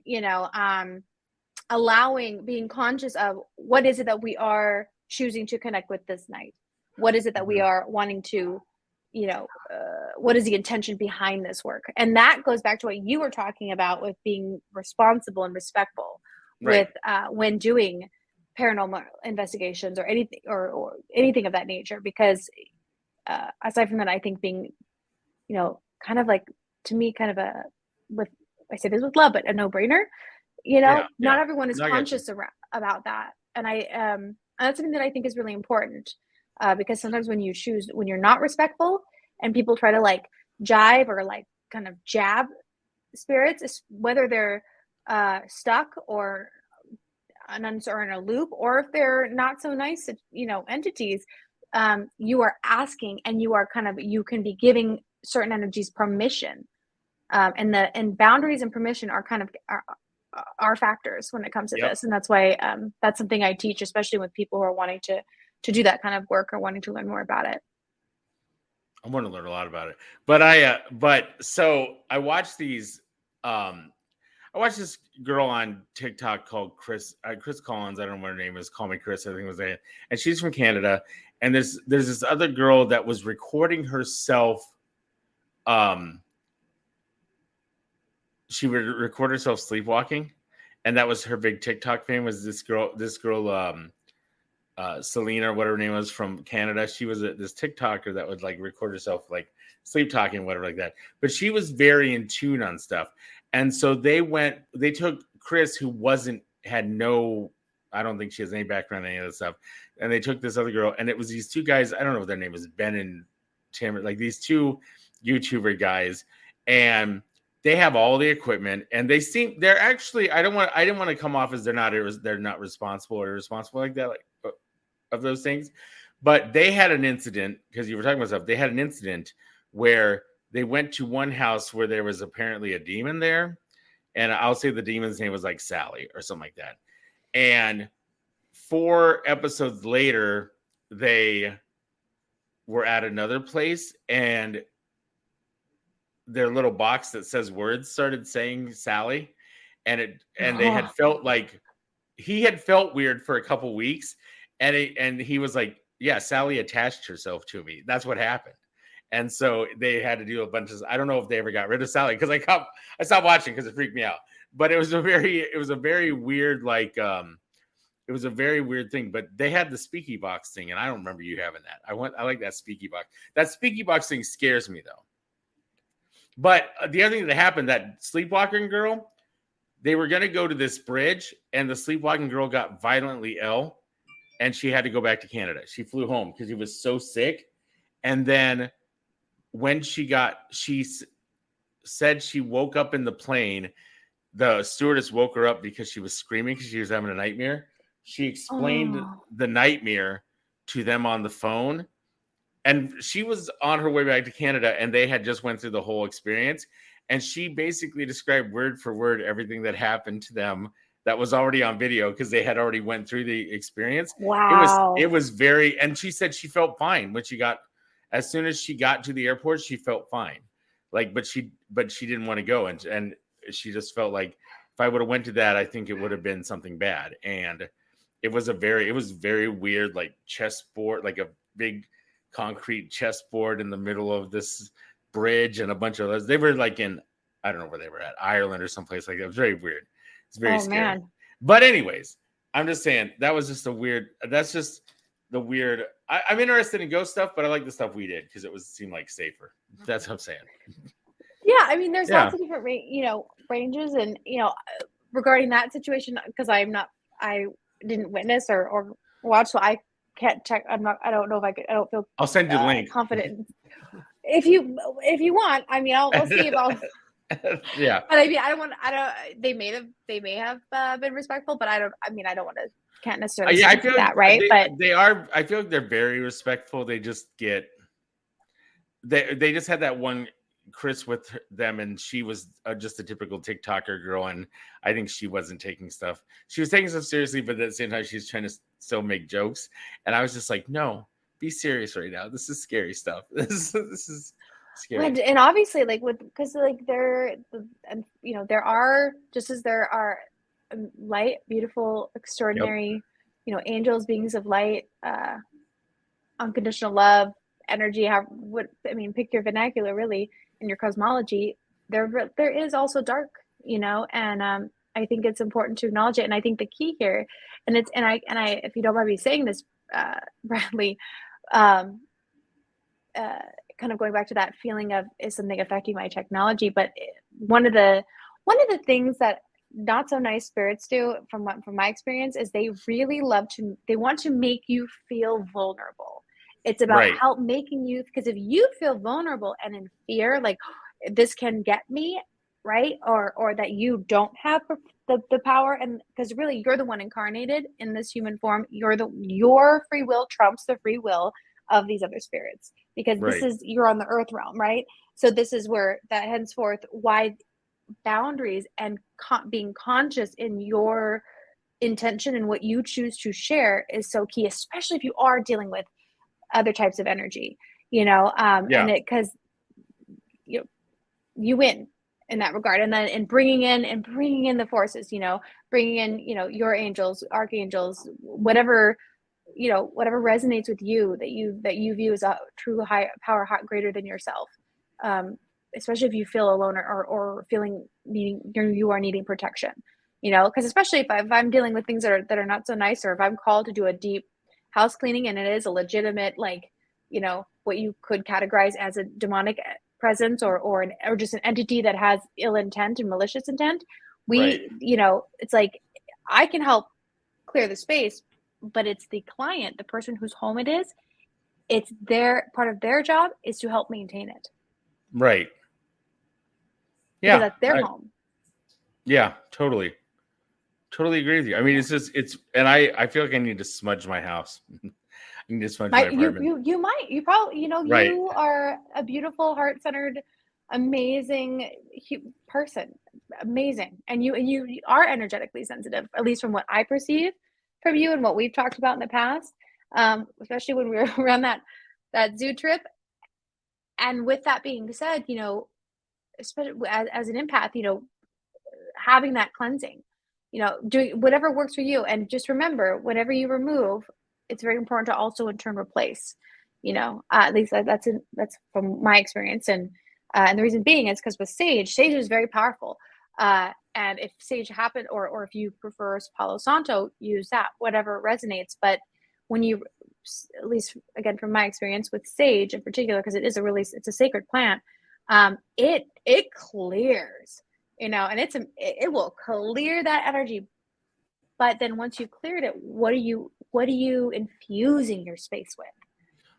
Speaker 3: being conscious of what is it that we are choosing to connect with this night? What is it that we are wanting to, what is the intention behind this work? And that goes back to what you were talking about with being responsible and respectful with when doing paranormal investigations or anything or anything of that nature. Because aside from that, I think being, kind of like, to me, kind of I say this with love, but a no-brainer. Not everyone is conscious about that, and that's something that I think is really important because sometimes when you're not respectful and people try to like jive or like kind of jab spirits, whether they're stuck or in a loop, or if they're not so nice, entities, you are asking, and you are you can be giving certain energies permission. And boundaries and permission are kind of are factors when it comes to this. And that's why that's something I teach, especially with people who are wanting to do that kind of work or wanting to learn more about it.
Speaker 4: I want to learn a lot about it. So I watched these. I watched this girl on TikTok called Chris Collins. I don't know what her name is. Call Me Chris, I think it was that. And she's from Canada. And there's this other girl that was recording herself. She would record herself sleepwalking, and that was her big TikTok fame. Was this girl, Selena, or whatever her name was, from Canada. She was this TikToker that would like record herself like sleep talking, whatever like that. But she was very in tune on stuff. And so they took Chris, who had no, I don't think she has any background in any of this stuff. And they took this other girl, and it was these two guys. I don't know what their name is, Ben and Tim, like these two YouTuber guys. And they have all the equipment, and they're actually, I didn't want to come off as they're not responsible or irresponsible like that, like of those things. But they had an incident, because you were talking about stuff. They had an incident where they went to one house where there was apparently a demon there. And I'll say the demon's name was like Sally or something like that. And 4 episodes later, they were at another place, and their little box that says words started saying Sally. And they had felt like, he had felt weird for a couple weeks. And he was like, yeah, Sally attached herself to me. That's what happened. And so they had to do a bunch of, I don't know if they ever got rid of Sally, because I stopped watching because it freaked me out. But it was a very weird, like, it was a very weird thing. But they had the speaky box thing, and I don't remember you having that. I like that speaky box. That speaky box thing scares me though. But the other thing that happened, that sleepwalking girl, they were going to go to this bridge, and the sleepwalking girl got violently ill, and she had to go back to Canada. She flew home because she was so sick. And then when she said she woke up in the plane, the stewardess woke her up because she was screaming because she was having a nightmare. She explained the nightmare to them on the phone. And she was on her way back to Canada, and they had just went through the whole experience. And she basically described word for word everything that happened to them that was already on video, because they had already went through the experience.
Speaker 3: Wow.
Speaker 4: It was very, and she said she felt fine when as soon as she got to the airport, she felt fine. Like, but she didn't want to go. And she just felt like, if I would have went to that, I think it would have been something bad. And it was very weird, like chessboard, like a big concrete chessboard in the middle of this bridge, and a bunch of those. They were like in, I don't know where they were at, Ireland or someplace like that. It was very weird. It's very scary. Man. But anyways, I'm just saying that's just the weird. I'm interested in ghost stuff, but I like the stuff we did because it seemed like safer. That's what I'm saying.
Speaker 3: Yeah, I mean, there's lots of different, ranges, and regarding that situation, because I didn't witness or watch, so I can't check. I don't know if I could. I don't feel.
Speaker 4: I'll send you the link.
Speaker 3: Confident. If you want, I mean, I'll see if I'll.
Speaker 4: Yeah.
Speaker 3: But I mean, They may have been respectful, but I don't want to. Can't necessarily.
Speaker 4: Yeah, I feel
Speaker 3: that, right?
Speaker 4: But they are. I feel like they're very respectful. They just get. They just had that one Chris with them, and she was just a typical TikToker girl, and I think she wasn't taking stuff. She was taking stuff seriously, but at the same time, she was trying to still make jokes. And I was just like, no, be serious right now. This is scary stuff. This is scary.
Speaker 3: And obviously, because there are, just as there are light, beautiful, extraordinary, angels, beings of light, unconditional love, energy. Pick your vernacular, really, in your cosmology. There is also dark, and I think it's important to acknowledge it. And I think the key here, and I, if you don't mind me saying this, Bradley, kind of going back to that feeling of, is something affecting my technology? But one of the things that not so nice spirits do, from my experience, is they really they want to make you feel vulnerable. It's about help making you, because if you feel vulnerable and in fear, like this can get me, right? Or that you don't have the power, and because really you're the one incarnated in this human form, your free will trumps the free will of these other spirits, because you're on the earth realm, right? So this is where that henceforth why boundaries and being conscious in your intention and what you choose to share is so key, especially if you are dealing with other types of energy, and it, because you win in that regard. And then bringing in the forces, bringing in, your angels, archangels, whatever resonates with you, that you view as a true high power, greater than yourself. Especially if you feel alone or feeling you are needing protection, because especially if I'm dealing with things that are not so nice, or if I'm called to do a deep house cleaning and it is a legitimate, what you could categorize as a demonic presence or just an entity that has ill intent and malicious intent, it's like I can help clear the space, but it's the client, the person whose home it is, it's their part of their job is to help maintain it.
Speaker 4: Right.
Speaker 3: Yeah. Because that's their home.
Speaker 4: Yeah, totally agree with you. I mean, and I feel like I need to smudge my house. I need to smudge my apartment.
Speaker 3: You probably, you are a beautiful, heart-centered, amazing person. Amazing. And you are energetically sensitive, at least from what I perceive from you and what we've talked about in the past, especially when we were around that zoo trip. And with that being said, especially as an empath, having that cleansing, doing whatever works for you. And just remember, whenever you remove, it's very important to also in turn replace, at least that's from my experience. And the reason being is because with sage is very powerful. And if sage happened, or if you prefer Palo Santo, use that, whatever resonates. But when you, at least again, from my experience with sage in particular, because it's a sacred plant, it clears, and it will clear that energy. But then once you've cleared it, what are you infusing your space with?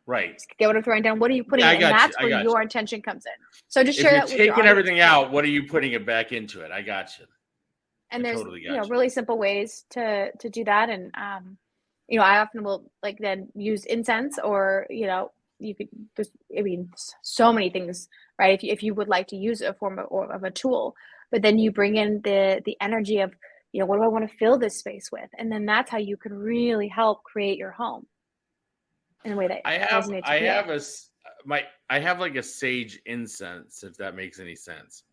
Speaker 4: Right.
Speaker 3: Get what I'm throwing down? What are you putting in? And that's where your intention comes in. So just share that with your audience.
Speaker 4: Taking everything out, what are you putting it back into it? I got you.
Speaker 3: And there's really simple ways to do that. And I often will then use incense, or you could just, so many things, right? If you would like to use a form of a tool, but then you bring in the energy of, what do I want to fill this space with? And then that's how you can really help create your home in a way that resonates with you.
Speaker 4: I have like a sage incense, if that makes any sense.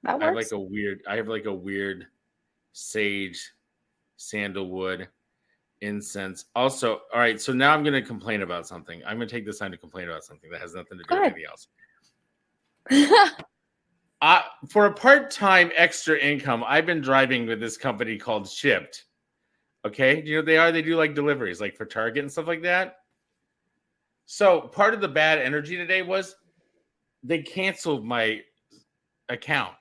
Speaker 3: That works.
Speaker 4: I have like a weird sage sandalwood incense. Also, all right, so now I'm going to complain about something. I'm going to take this time to complain about something that has nothing to do with anything else. For a part-time extra income, I've been driving with this company called Shipped. Okay, do you know what they are? They do like deliveries, like for Target and stuff like that. So part of the bad energy today was they canceled my account.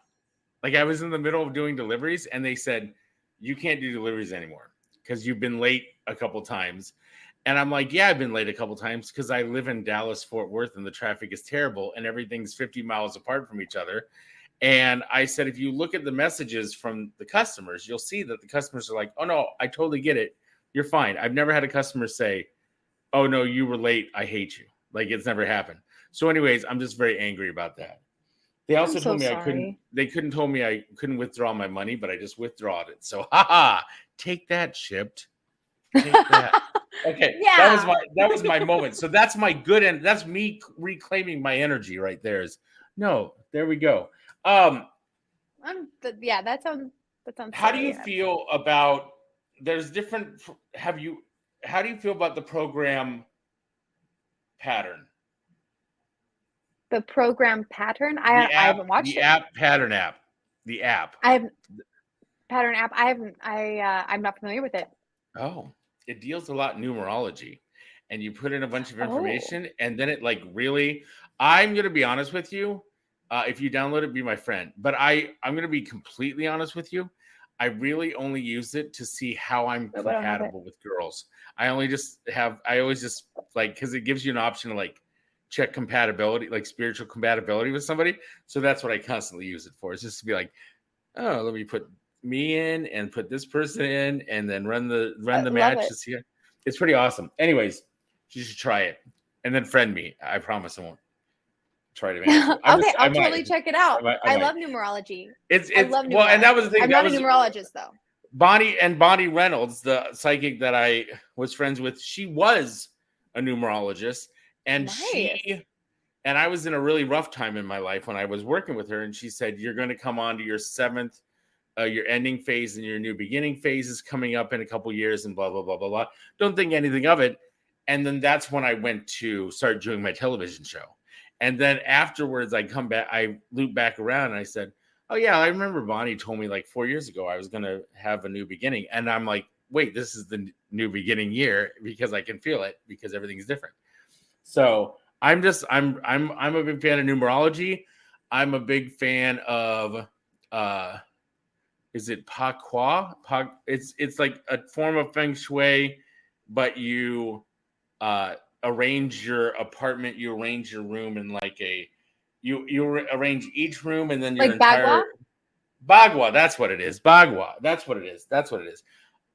Speaker 4: Like I was in the middle of doing deliveries and they said, you can't do deliveries anymore because you've been late a couple times. And I'm like, yeah, I've been late a couple times because I live in Dallas, Fort Worth, and the traffic is terrible and everything's 50 miles apart from each other. And I said, if you look at the messages from the customers, you'll see that the customers are like, oh no, I totally get it. You're fine. I've never had a customer say, oh no, you were late. I hate you. Like it's never happened. So anyways, I'm just very angry about that. They also told me they told me I couldn't withdraw my money, but I just withdrawed it. So take that, Shipped. Take that. Okay. Yeah. That was my moment. So that's my good end. That's me reclaiming my energy right there. There we go.
Speaker 3: That sounds
Speaker 4: how do you feel about how do you feel about the program pattern?
Speaker 3: The program pattern? I haven't watched it.
Speaker 4: Pattern app. The app.
Speaker 3: Pattern app. I'm not familiar with it.
Speaker 4: Oh, it deals a lot in numerology, and you put in a bunch of information, and then it I'm going to be honest with you. If you download it, be my friend. But I'm going to be completely honest with you. I really only use it to see how I'm compatible with girls. I always just because it gives you an option to check compatibility, like spiritual compatibility with somebody. So that's what I constantly use it for. It's just to be like, oh, let me put me in and put this person in and then run the match to see it. It's pretty awesome. Anyways, you should try it and then friend me. I promise I won't. try to manage.
Speaker 3: Okay, I'll totally check it out. I
Speaker 4: might.
Speaker 3: love numerology.
Speaker 4: It's
Speaker 3: I love numerology.
Speaker 4: well, and that was the thing.
Speaker 3: I'm not a numerologist though.
Speaker 4: Bonnie Reynolds, the psychic that I was friends with, she was a numerologist, and
Speaker 3: Nice.
Speaker 4: and I was in a really rough time in my life when I was working with her, and she said, "You're going to come on to your seventh, your ending phase, and your new beginning phase is coming up in a couple years, and blah blah blah blah blah. Don't think anything of it." And then that's when I went to start doing my television show, and then afterwards, I looped back around, and I said, "Oh yeah, I remember Bonnie told me like 4 years ago I was going to have a new beginning." And I'm like, "Wait, this is the new beginning year because I can feel it because everything's different." So I'm a big fan of numerology. I'm a big fan of is it Pakwa? It's like a form of feng shui, but you arrange your apartment, you arrange your room in like you arrange each room and then your
Speaker 3: Like
Speaker 4: entire Bagua. That's what it is. Bagua. That's what it is.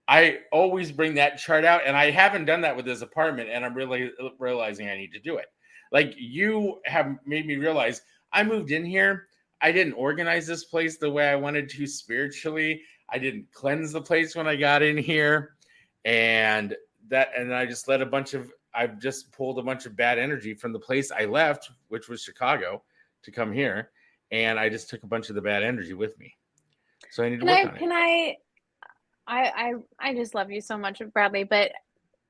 Speaker 4: I always bring that chart out, and I haven't done that with this apartment, and I'm really realizing I need to do it. Like, you have made me realize I moved in here. I didn't organize this place the way I wanted to spiritually. I didn't cleanse the place when I got in here, and I just I've just pulled a bunch of bad energy from the place I left, which was Chicago, to come here, and I just took a bunch of the bad energy with me. So I need to work on it.
Speaker 3: I just love you so much, Bradley. But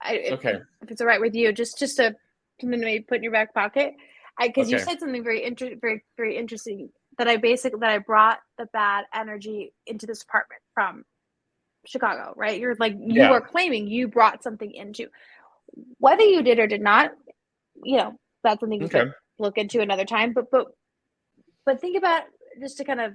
Speaker 3: if it's all right with you, just to maybe put in your back pocket, because you said something very interesting that I brought the bad energy into this apartment from Chicago, right? You're like you are claiming you brought something into, whether you did or did not. That's something you could look into another time. But think about, just to kind of,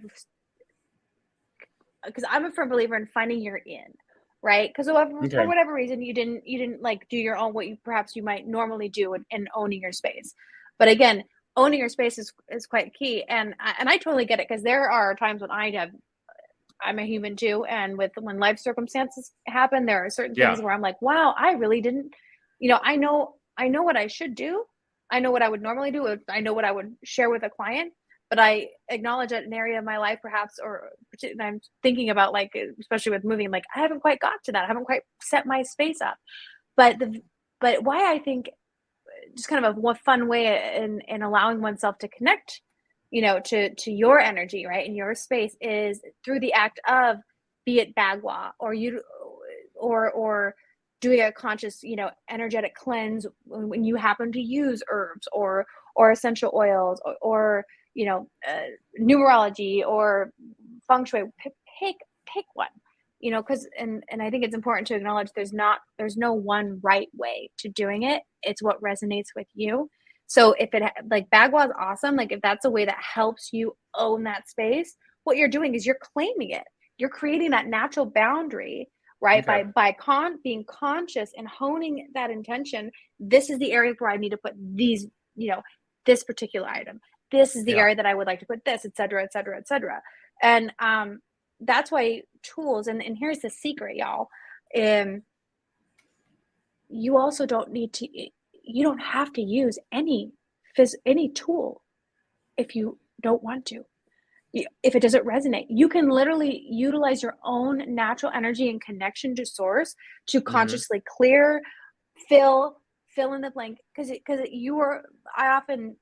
Speaker 3: because I'm a firm believer in finding your in, right? Because for whatever reason you didn't like do your own, what you might normally do in owning your space. But again, owning your space is quite key, and I totally get it, because there are times when I'm a human too, and when life circumstances happen, there are certain things where I'm like, wow, I really didn't, I know what I should do, I know what I would normally do, I know what I would share with a client. But I acknowledge that an area of my life, perhaps, and I'm thinking about, like, especially with moving, like, I haven't quite got to that. I haven't quite set my space up. But why I think just kind of a fun way in allowing oneself to connect, to your energy, right, in your space, is through the act of, be it bagua or doing a conscious, energetic cleanse when you happen to use herbs or essential oils or numerology or feng shui. Pick one, because and I think it's important to acknowledge there's no one right way to doing it. It's what resonates with you. So if it, like, bagua is awesome, like, if that's a way that helps you own that space, what you're doing is you're claiming it. You're creating that natural boundary, right? By being conscious and honing that intention. This is the area where I need to put these, this particular item. This is the area that I would like to put this, et cetera, et cetera, et cetera. And that's why tools, and here's the secret, y'all. You also you don't have to use any tool if you don't want to. If it doesn't resonate, you can literally utilize your own natural energy and connection to source to consciously clear, fill in the blank. Because I often,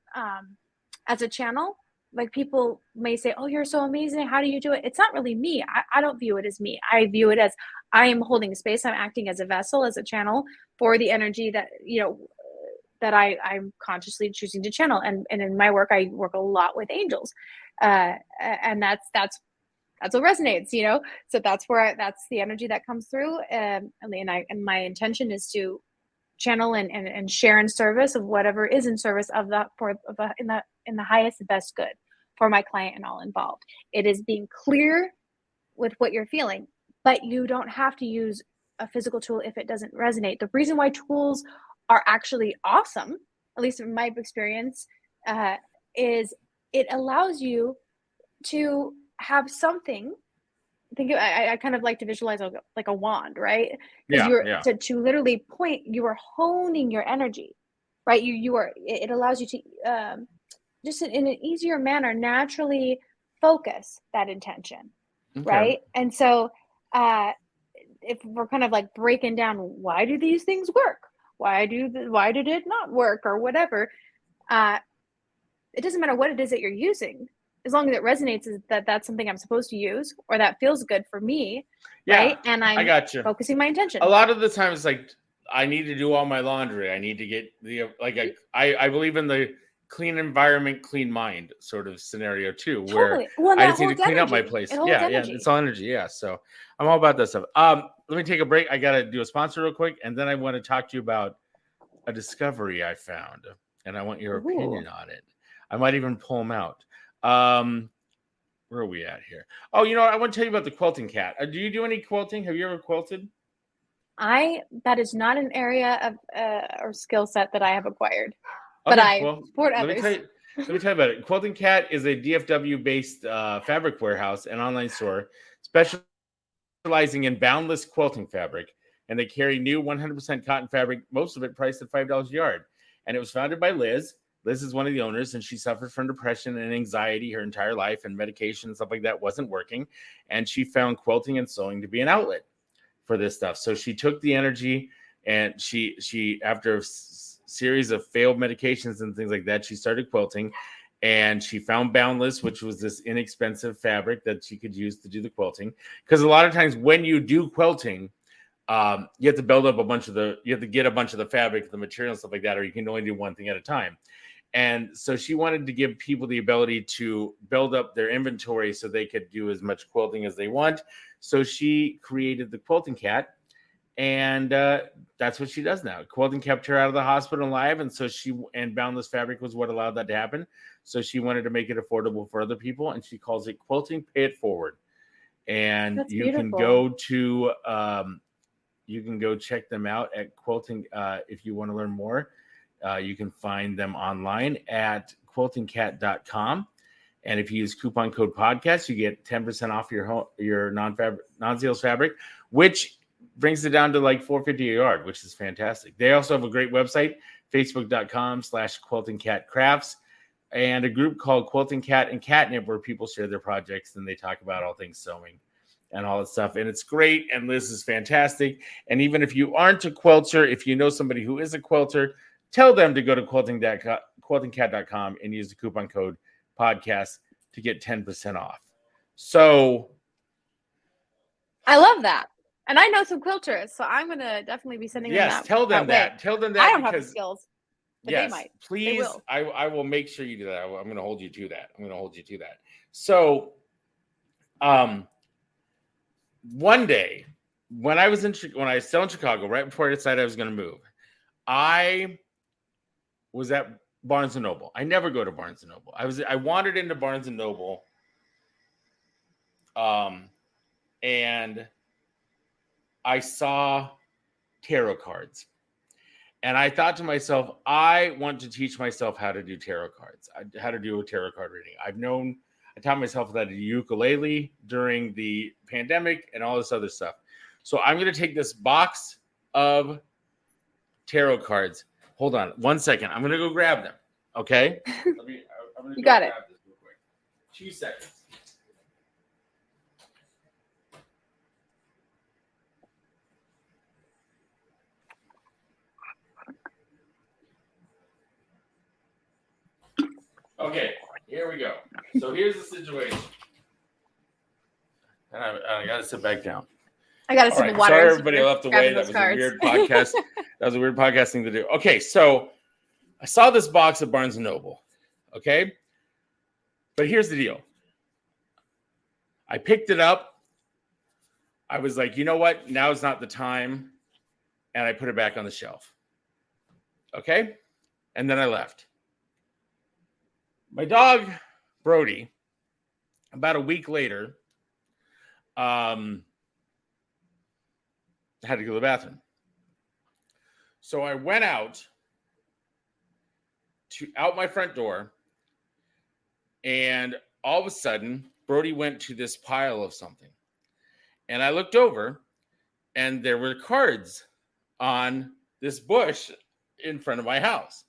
Speaker 3: as a channel, like, people may say, oh, you're so amazing, how do you do it? It's not really me. I don't view it as me. I view it as I am holding space. I'm acting as a vessel, as a channel for the energy that that I'm consciously choosing to channel. And in my work, I work a lot with angels, and that's what resonates. So that's the energy that comes through, and my intention is to channel and share in service of whatever is in service of in the highest and best good for my client and all involved. It is being clear with what you're feeling, but you don't have to use a physical tool if it doesn't resonate. The reason why tools are actually awesome, at least in my experience, is it allows you to have something. I kind of like to visualize like a wand, right? Because to literally point, you are honing your energy, right? It allows you to just in an easier manner, naturally focus that intention,
Speaker 4: Okay.
Speaker 3: right? And so, if we're kind of like breaking down, why do these things work? Why did it not work, or whatever? It doesn't matter what it is that you're using, as long as it resonates, is that's something I'm supposed to use, or that feels good for me, right? And
Speaker 4: I
Speaker 3: I'm
Speaker 4: got you.
Speaker 3: focusing my intention.
Speaker 4: A lot of the times, like, I need to do all my laundry. I need to get I believe in the clean environment, clean mind sort of scenario too, where
Speaker 3: Totally. Well,
Speaker 4: I
Speaker 3: that
Speaker 4: just need to
Speaker 3: holds
Speaker 4: clean up my
Speaker 3: energy.
Speaker 4: place.
Speaker 3: It holds
Speaker 4: Yeah,
Speaker 3: energy.
Speaker 4: it's all energy. Yeah, so I'm all about that stuff. Let me take a break. I gotta do a sponsor real quick, and then I want to talk to you about a discovery I found, and I want your opinion on it. I might even pull them out. Where are we at here? Oh, you know what? I want to tell you about the quilting cat. Do you do any quilting? Have you ever quilted?
Speaker 3: That is not an area of or skill set that I have acquired,
Speaker 4: Okay,
Speaker 3: but I
Speaker 4: well,
Speaker 3: support
Speaker 4: let
Speaker 3: others.
Speaker 4: me tell you about it. Quilting Cat is a DFW-based fabric warehouse and online store specializing in boundless quilting fabric, and they carry new 100% cotton fabric, most of it priced at $5 a yard. And it was founded by Liz. Liz is one of the owners, and she suffered from depression and anxiety her entire life, and medication and stuff like that wasn't working. And she found quilting and sewing to be an outlet for this stuff. So she took the energy, and she after a series of failed medications and things like that, she started quilting, and she found Boundless, which was this inexpensive fabric that she could use to do the quilting. Because a lot of times when you do quilting, you have to build up you have to get a bunch of the fabric, the material and stuff like that, or you can only do one thing at a time. And so she wanted to give people the ability to build up their inventory so they could do as much quilting as they want. So she created the Quilting Cat, and that's what she does now. Quilting kept her out of the hospital alive, and so Boundless Fabric was what allowed that to happen. So she wanted to make it affordable for other people, and she calls it Quilting Pay It Forward. And
Speaker 3: That's
Speaker 4: you
Speaker 3: beautiful.
Speaker 4: can go check them out at Quilting if you want to learn more. You can find them online at quiltingcat.com. And if you use coupon code podcast, you get 10% off your non-sales fabric, which brings it down to like $4.50 a yard, which is fantastic. They also have a great website, facebook.com/quiltingcatcrafts, and a group called Quilting Cat and Catnip, where people share their projects and they talk about all things sewing and all that stuff. And it's great. And Liz is fantastic. And even if you aren't a quilter, if you know somebody who is a quilter, tell them to go to quiltingcat.com and use the coupon code podcast to get 10% off. So
Speaker 3: I love that. And I know some quilters, so I'm going to definitely be sending them that.
Speaker 4: Tell them that. Tell them that.
Speaker 3: I don't have the skills, but they might.
Speaker 4: Please.
Speaker 3: They will.
Speaker 4: I will make sure you do that. I'm going to hold you to that. So, one day when I was still in Chicago, right before I decided I was going to move, I was at Barnes & Noble. I never go to Barnes & Noble. I wandered into Barnes & Noble, and I saw tarot cards. And I thought to myself, I want to teach myself how to do tarot cards, how to do a tarot card reading. I taught myself that at ukulele during the pandemic and all this other stuff. So I'm going to take this box of tarot cards. Hold on 1 second. I'm going to go grab them. Okay?
Speaker 3: You got it.
Speaker 4: This real quick. 2 seconds. Okay, here we go. So here's the situation. And I got to sit back down.
Speaker 3: I got to sip the water.
Speaker 4: Sorry, everybody left away. That was a weird podcast. That was a weird podcast thing to do. Okay, so I saw this box at Barnes & Noble. Okay? But here's the deal. I picked it up. I was like, you know what? Now's not the time. And I put it back on the shelf. Okay? And then I left. My dog, Brody, about a week later, had to go to the bathroom. So I went out my front door, and all of a sudden, Brody went to this pile of something. And I looked over, and there were cards on this bush in front of my house.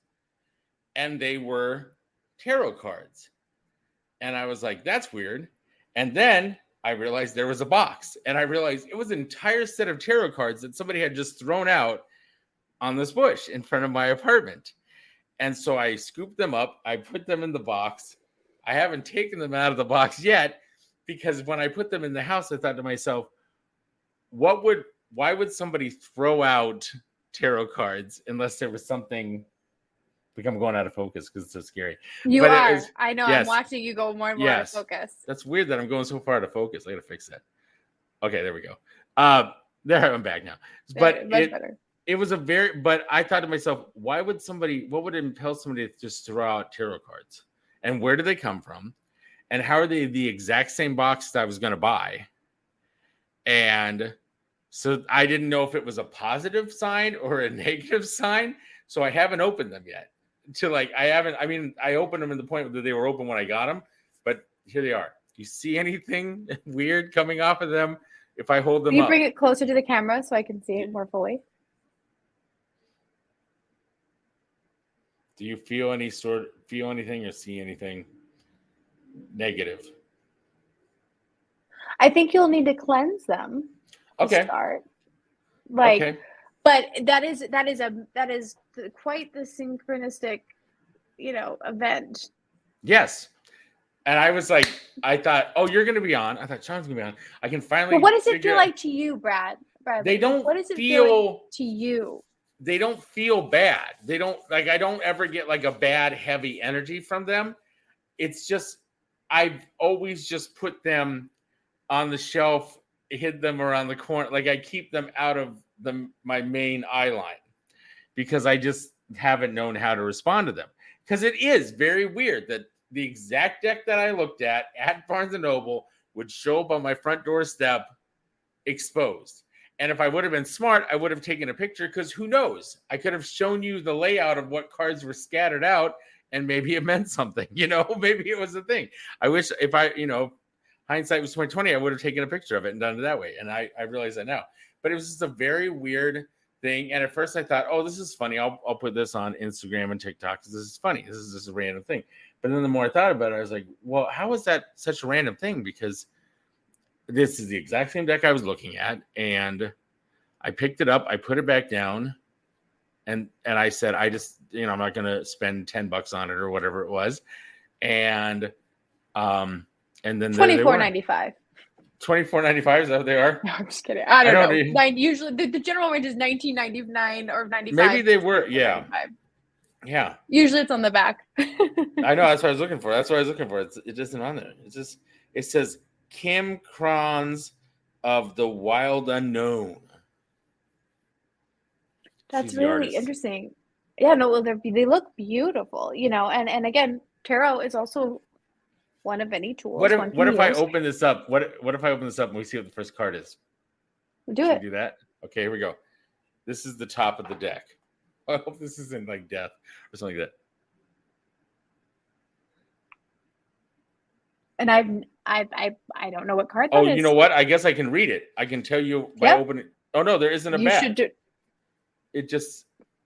Speaker 4: And they were tarot cards. And I was like, that's weird. And then I realized there was a box, and I realized it was an entire set of tarot cards that somebody had just thrown out on this bush in front of my apartment. And so I scooped them up. I put them in the box. I haven't taken them out of the box yet, because when I put them in the house, I thought to myself, why would somebody throw out tarot cards unless there was something? Like, I'm going out of focus because it's so scary.
Speaker 3: You
Speaker 4: But
Speaker 3: are.
Speaker 4: it was,
Speaker 3: I know.
Speaker 4: yes.
Speaker 3: I'm watching you go more and more out of
Speaker 4: Yes.
Speaker 3: focus.
Speaker 4: That's weird that I'm going so far out of focus. I got to fix that. Okay, there we go. There, I'm back now. But
Speaker 3: Much better.
Speaker 4: it was but I thought to myself, what would impel somebody to just throw out tarot cards? And where do they come from? And how are they the exact same box that I was going to buy? And so I didn't know if it was a positive sign or a negative sign. So I haven't opened them yet. I opened them in the point that they were open when I got them, but here they are. Do you see anything weird coming off of them if I hold them
Speaker 3: Can you
Speaker 4: up?
Speaker 3: bring it closer to the camera so I can see it more fully?
Speaker 4: Do you feel anything or see anything negative?
Speaker 3: I think you'll need to cleanse them.
Speaker 4: Okay.
Speaker 3: To start.
Speaker 4: Okay.
Speaker 3: But that is quite the synchronistic, event.
Speaker 4: Yes. And I thought, oh, you're going to be on. I thought Sean's going to be on. I can finally.
Speaker 3: But what does it feel like to you, Brad?
Speaker 4: They don't.
Speaker 3: What does it feel like to you?
Speaker 4: They don't feel bad. They don't I don't ever get like a bad, heavy energy from them. It's just, I've always just put them on the shelf, hid them around the corner. Like, I keep them out of my main eye line because I just haven't known how to respond to them. Because it is very weird that the exact deck that I looked at Barnes & Noble would show up on my front doorstep exposed. And if I would have been smart, I would have taken a picture, because who knows? I could have shown you the layout of what cards were scattered out, and maybe it meant something. Maybe it was a thing. I wish if hindsight was 2020, I would have taken a picture of it and done it that way. And I realize that now. But it was just a very weird thing. And at first I thought, oh, this is funny. I'll put this on Instagram and TikTok because this is funny. This is just a random thing. But then the more I thought about it, I was like, well, how is that such a random thing? Because this is the exact same deck I was looking at. And I picked it up. I put it back down. And I said, I just, I'm not going to spend $10 on it or whatever it was. And then
Speaker 3: $24.95.
Speaker 4: $24.95, is that what they are?
Speaker 3: No, I'm just kidding. I don't know. Usually the general range is $19.99 or $95. Maybe
Speaker 4: they were, yeah. Yeah.
Speaker 3: Usually it's on the back.
Speaker 4: I know, that's what I was looking for. It isn't on there. It says Kim Kranz of the Wild Unknown.
Speaker 3: That's really interesting. Yeah, no, they look beautiful, and again, tarot is also one of many tools.
Speaker 4: What if I open this up? What if I open this up and we see what the first card is?
Speaker 3: Do it.
Speaker 4: Do that? Okay, here we go. This is the top of the deck. I hope this isn't like death or something like that. And
Speaker 3: I don't know what card that is.
Speaker 4: Oh, you know what? I guess I can read it. I can tell you by opening. Oh no, there isn't a back. Should do.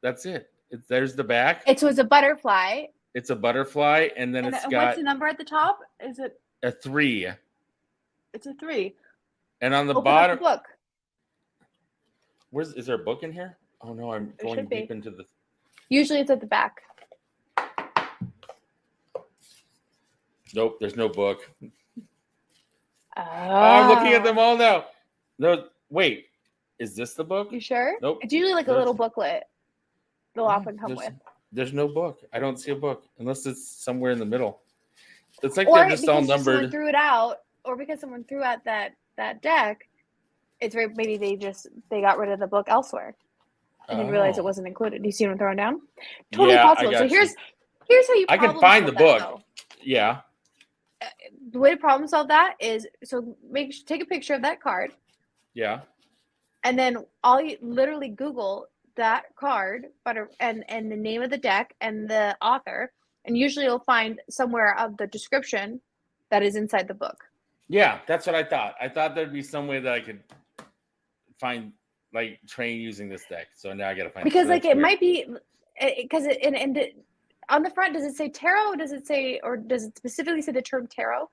Speaker 4: That's it. There's the back.
Speaker 3: It's a butterfly.
Speaker 4: It's a butterfly, and then it's got.
Speaker 3: What's the number at the top? Is it
Speaker 4: a 3?
Speaker 3: It's a 3.
Speaker 4: And on the
Speaker 3: Open
Speaker 4: bottom,
Speaker 3: up the book.
Speaker 4: Is there a book in here? Oh no, I'm going deep into the.
Speaker 3: Usually, it's at the back.
Speaker 4: Nope, there's no book.
Speaker 3: Oh,
Speaker 4: I'm looking at them all now. No, wait. Is this the book?
Speaker 3: You sure?
Speaker 4: Nope.
Speaker 3: It's usually like a little booklet. They'll often come with.
Speaker 4: There's no book. I don't see a book unless it's somewhere in the middle. It's like
Speaker 3: or
Speaker 4: they're just all numbered.
Speaker 3: Someone threw it out, or because someone threw out that deck. It's maybe they got rid of the book elsewhere and didn't realize it wasn't included. Do you see what I'm throwing down? Totally possible. So here's how you.
Speaker 4: I can find the book. Though. Yeah.
Speaker 3: The way to problem solve that is take a picture of that card.
Speaker 4: Yeah.
Speaker 3: And then literally Google that card, and the name of the deck and the author, and usually you'll find somewhere of the description that is inside the book.
Speaker 4: Yeah, that's what I thought. I thought there'd be some way that I could find train using this deck. So now I gotta find
Speaker 3: because it might be because on the front, does it say tarot? Does it say, or does it specifically say the term tarot?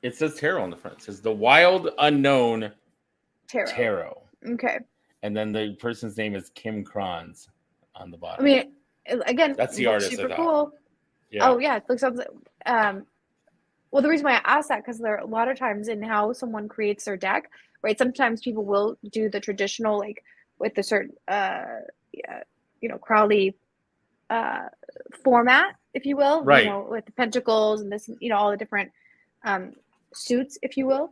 Speaker 4: It says tarot on the front. It says the wild unknown
Speaker 3: Tarot. Okay.
Speaker 4: And then the person's name is Kim Kranz on the bottom.
Speaker 3: I mean, again,
Speaker 4: that's the artist.
Speaker 3: Super cool.
Speaker 4: Yeah.
Speaker 3: Oh yeah, it looks well, the reason why I asked that, because there are a lot of times in how someone creates their deck, right? Sometimes people will do the traditional, like with the certain, Crowley format, if you will,
Speaker 4: right?
Speaker 3: You know, with the pentacles and this, you know, all the different suits, if you will.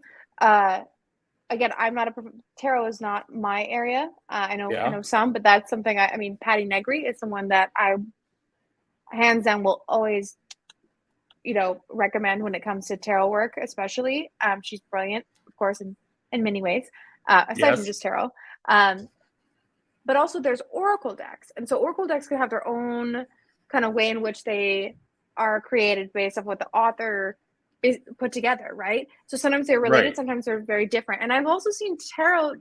Speaker 3: Again, I'm not tarot is not my area. I know some, but that's something I mean, Patty Negri is someone that I hands down will always, you know, recommend when it comes to tarot work, especially. She's brilliant, of course, in many ways, aside from just tarot. But also there's oracle decks. And so oracle decks can have their own kind of way in which they are created based off what the author put together, right? So sometimes they're related, sometimes they're very different. And I've also seen tarot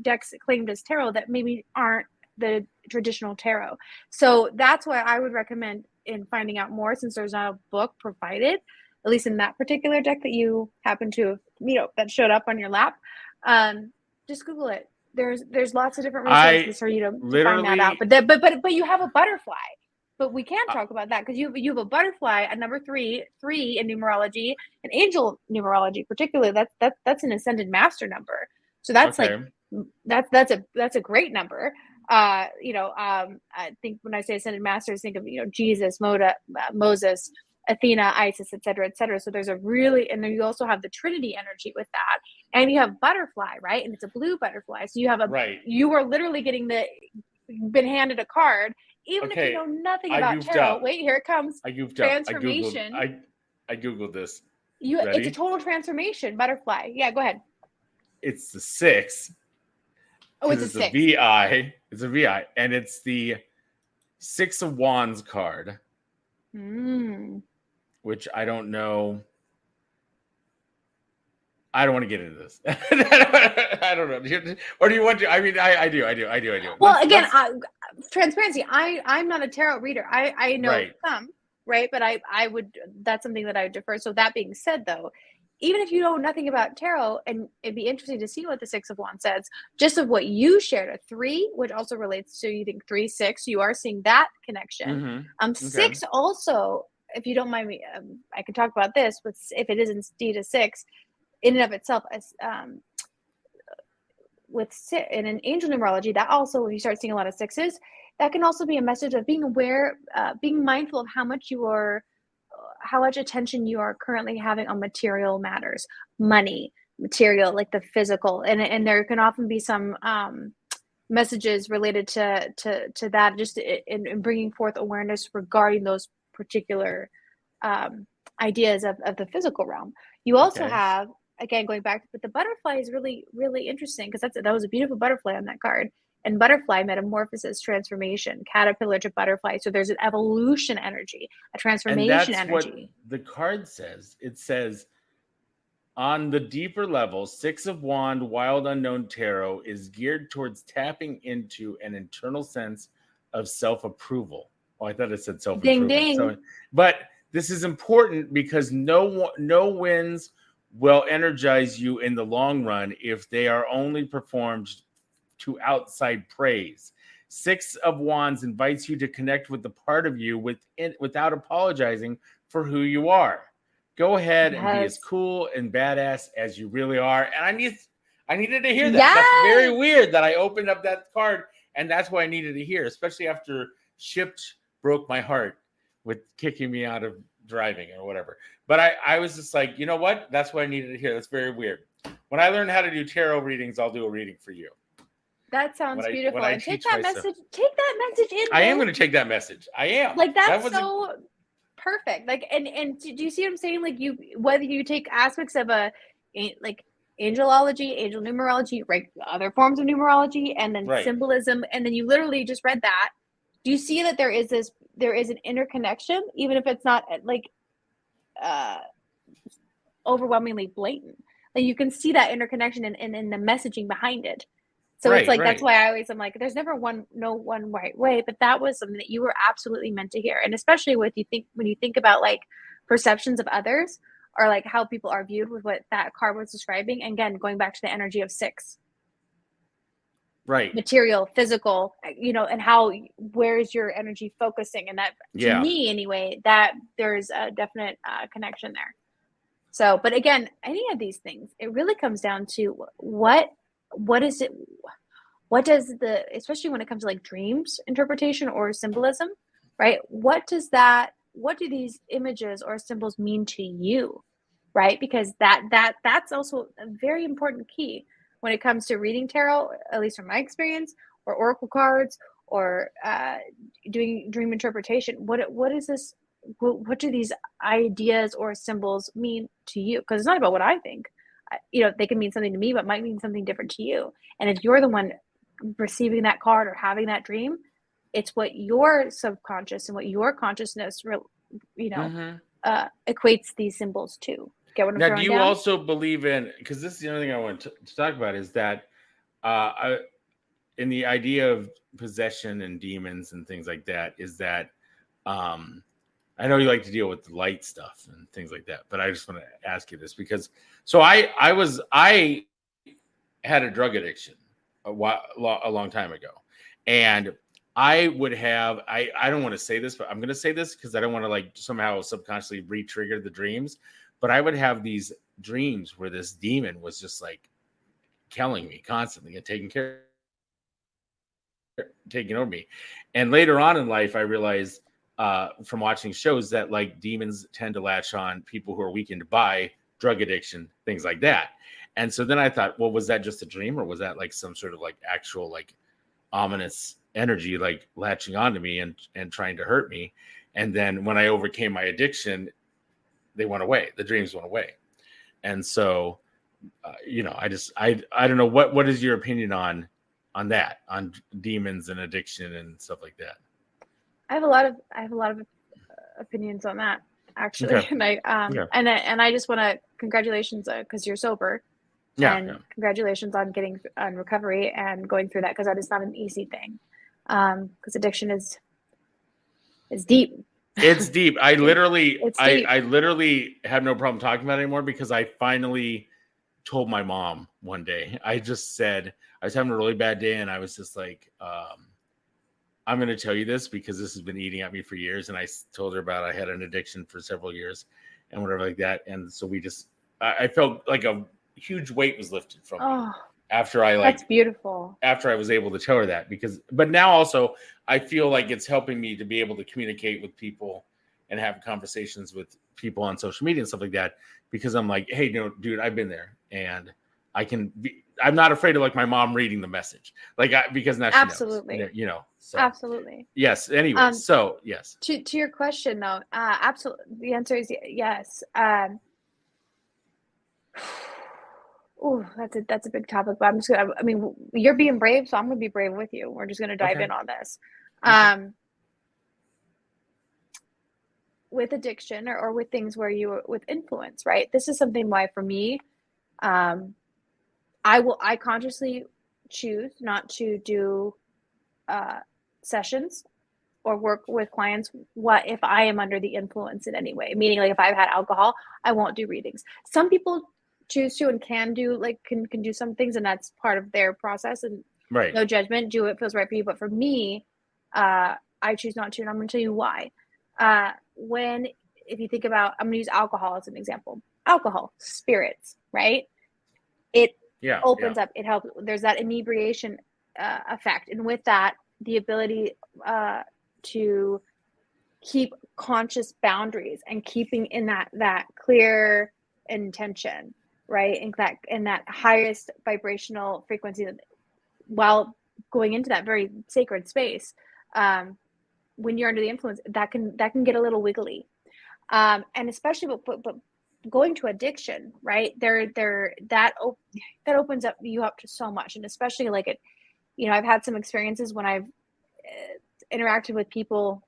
Speaker 3: decks claimed as tarot that maybe aren't the traditional tarot. So that's why I would recommend in finding out more, since there's not a book provided, at least in that particular deck that you happen to have, you know, that showed up on your lap. Just Google it. There's lots of different resources for you to find that out. But you have a butterfly. But we can't talk about that because you have a butterfly, a number three in numerology, an angel numerology, particularly that's an ascended master number. So that's that's a great number. I think when I say ascended masters, think of, you know, Jesus, Moses, Athena, Isis, et cetera, et cetera. So there's and then you also have the Trinity energy with that, and you have butterfly, right? And it's a blue butterfly. So you have you are literally been handed a card. Even if you know nothing about tarot, wait, here it comes. Transformation.
Speaker 4: I Googled this.
Speaker 3: It's a total transformation, butterfly. Yeah, go ahead.
Speaker 4: It's the 6.
Speaker 3: Oh, it's a 6.
Speaker 4: VI. It's a VI, and it's the 6 of Wands card. Which I don't know. I don't want to get into this. I don't know. Or do you want to? I mean, I do.
Speaker 3: Well, transparency. I'm not a tarot reader. I know some, right? But I would. That's something that I would defer. So that being said, though, even if you know nothing about tarot, and it'd be interesting to see what the 6 of Wands says, just of what you shared, a 3, which also relates to, you think 3, 6. You are seeing that connection. 6 also, if you don't mind me, I can talk about this. But if it is indeed a 6. In and of itself, as in an angel numerology, that also, when you start seeing a lot of 6s, that can also be a message of being aware, being mindful of how much attention you are currently having on material matters, money, material, like the physical, and there can often be some messages related to that, just in bringing forth awareness regarding those particular ideas of the physical realm. You also have, again, going back, but the butterfly is really, really interesting because that was a beautiful butterfly on that card. And butterfly, metamorphosis, transformation, caterpillar to butterfly. So there's an evolution energy, a transformation energy.
Speaker 4: What the card says. It says, on the deeper level, 6 of Wand, Wild Unknown Tarot is geared towards tapping into an internal sense of self-approval. Oh, I thought it said self-approval.
Speaker 3: Ding, ding.
Speaker 4: But this is important because no wins will energize you in the long run if they are only performed to outside praise. 6 of Wands invites you to connect with the part of you without apologizing for who you are. Go ahead and be as cool and badass as you really are. And I needed to hear that.
Speaker 3: Yes.
Speaker 4: That's very weird that I opened up that card, and that's what I needed to hear, especially after Shipped broke my heart with kicking me out of driving or whatever. But I was just like, you know what? That's what I needed to hear. That's very weird. When I learn how to do tarot readings, I'll do a reading for you.
Speaker 3: That sounds beautiful. And take that message in.
Speaker 4: I am going to take that message. I am.
Speaker 3: Like, that's so perfect. Like, and do you see what I'm saying? Like, whether you take aspects of like angelology, angel numerology, right, other forms of numerology, and then symbolism, and then you literally just read that. Do you see that there is an interconnection, even if it's not like overwhelmingly blatant? Like, you can see that interconnection in the messaging behind it. So it's
Speaker 4: Right,
Speaker 3: like, that's
Speaker 4: right.
Speaker 3: why I'm like, there's never no one right way, but that was something that you were absolutely meant to hear. And especially when you think about like perceptions of others, or like how people are viewed with what that card was describing. And again, going back to the energy of 6,
Speaker 4: Right.
Speaker 3: material, physical, and where's your energy focusing? And that, to
Speaker 4: Yeah.
Speaker 3: me anyway, that there's a definite connection there. So, but again, any of these things, it really comes down to what is it? What does especially when it comes to like dreams interpretation or symbolism, right? What do these images or symbols mean to you, right? Because that's also a very important key when it comes to reading tarot, at least from my experience, or oracle cards, or doing dream interpretation. What is this? What do these ideas or symbols mean to you? Because it's not about what I think. They can mean something to me, but might mean something different to you. And if you're the one receiving that card or having that dream, it's what your subconscious and what your consciousness equates these symbols to. Get what I'm
Speaker 4: Now, do
Speaker 3: throwing
Speaker 4: you
Speaker 3: down?
Speaker 4: also believe in, because this is the other thing I want to talk about, is that in the idea of possession and demons and things like that, is that I know you like to deal with the light stuff and things like that, but I just want to ask you this because I had a drug addiction a long time ago, and I would have I don't want to say this, but I'm going to say this because I don't want to like somehow subconsciously re-trigger the dreams, but I would have these dreams where this demon was just like killing me constantly and taking over me. And later on in life, I realized from watching shows that like demons tend to latch on people who are weakened by drug addiction, things like that. And so then I thought, well, was that just a dream, or was that like some sort of like actual like ominous energy like latching onto me and trying to hurt me? And then when I overcame my addiction, they went away. The dreams went away. And so, I don't know what is your opinion on that, on demons and addiction and stuff like that?
Speaker 3: I have a lot of opinions on that, actually.
Speaker 4: Okay.
Speaker 3: And I just want to congratulations, because you're sober. And congratulations on getting on recovery and going through that, because that is not an easy thing. Because addiction is deep.
Speaker 4: It's deep. I literally
Speaker 3: It's deep.
Speaker 4: I literally have no problem talking about it anymore, because I finally told my mom one day. I just said I was having a really bad day, and I was just like, I'm going to tell you this because this has been eating at me for years. And I told her about I had an addiction for several years and whatever like that. And so I felt like a huge weight was lifted from me after
Speaker 3: that's beautiful.
Speaker 4: After I was able to tell her that, but now also I feel like it's helping me to be able to communicate with people and have conversations with people on social media and stuff like that, because I'm like, hey, dude, I've been there, and I'm not afraid of like my mom reading the message, because now
Speaker 3: absolutely
Speaker 4: she knows, so.
Speaker 3: Absolutely.
Speaker 4: Yes. Anyway, so yes.
Speaker 3: To your question though, absolutely. The answer is yes. Oh, that's a big topic, but you're being brave, so I'm going to be brave with you. We're just going to dive in on this. With addiction or with things with influence, right? This is something why for me, I consciously choose not to do sessions or work with clients if I am under the influence in any way. Meaning, like if I've had alcohol, I won't do readings. Some people choose to and can do can do some things, and that's part of their process, and
Speaker 4: right.
Speaker 3: No judgment. Do what feels right for you. But for me, I choose not to, and I'm going to tell you why. If you think about, I'm going to use alcohol as an example. Alcohol, spirits, right? It opens up. It helps. There's that inebriation effect, and with that, the ability to keep conscious boundaries and keeping in that clear intention, right? In that highest vibrational frequency, while going into that very sacred space. When you're under the influence, that can get a little wiggly, and especially but going to addiction, right? That opens up you up to so much, and especially I've had some experiences when I've interacted with people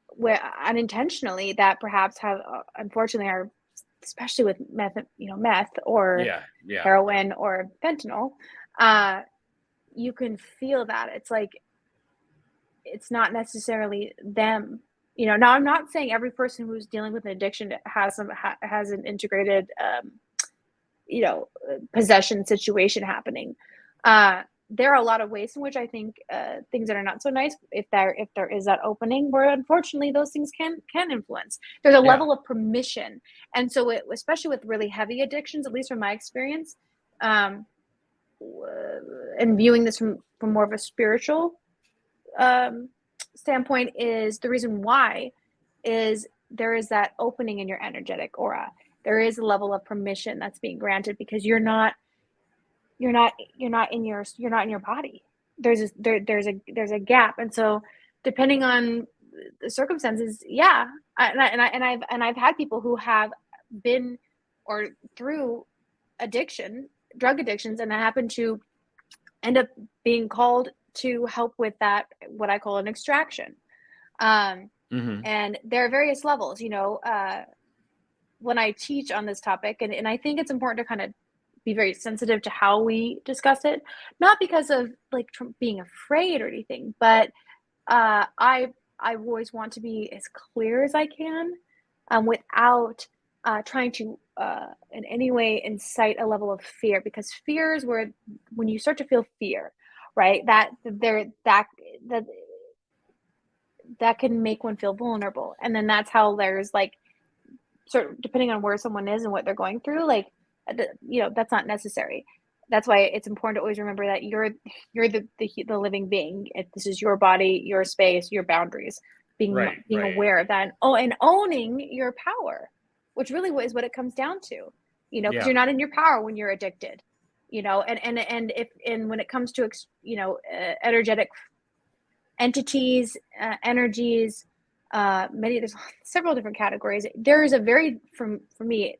Speaker 3: where unintentionally that perhaps have unfortunately are, especially with meth or heroin or fentanyl, you can feel that. It's like, it's not necessarily them. Now I'm not saying every person who's dealing with an addiction has an integrated, possession situation happening. There are a lot of ways in which I think things that are not so nice, if there is that opening, where unfortunately those things can influence. There's a level of permission, and so especially with really heavy addictions, at least from my experience, and viewing this from more of a spiritual standpoint, is the reason why is there is that opening in your energetic aura. There is a level of permission that's being granted because you're not in your body. There's a gap, and so depending on the circumstances, I've had people who have been or through drug addictions, and I happen to end up being called to help with that, what I call an extraction. And there are various levels, when I teach on this topic, and I think it's important to kind of be very sensitive to how we discuss it, not because of like being afraid or anything, but I always want to be as clear as I can, without trying to in any way incite a level of fear, because fear is where, when you start to feel fear, right, that can make one feel vulnerable, and then that's how there's like, sort of depending on where someone is and what they're going through, like, that's not necessary. That's why it's important to always remember that you're the living being. This is your body, your space, your boundaries. Being aware of that, and owning your power, which really is what it comes down to. Because you're not in your power when you're addicted. And when it comes to energetic entities, energies, there's several different categories. There's for me,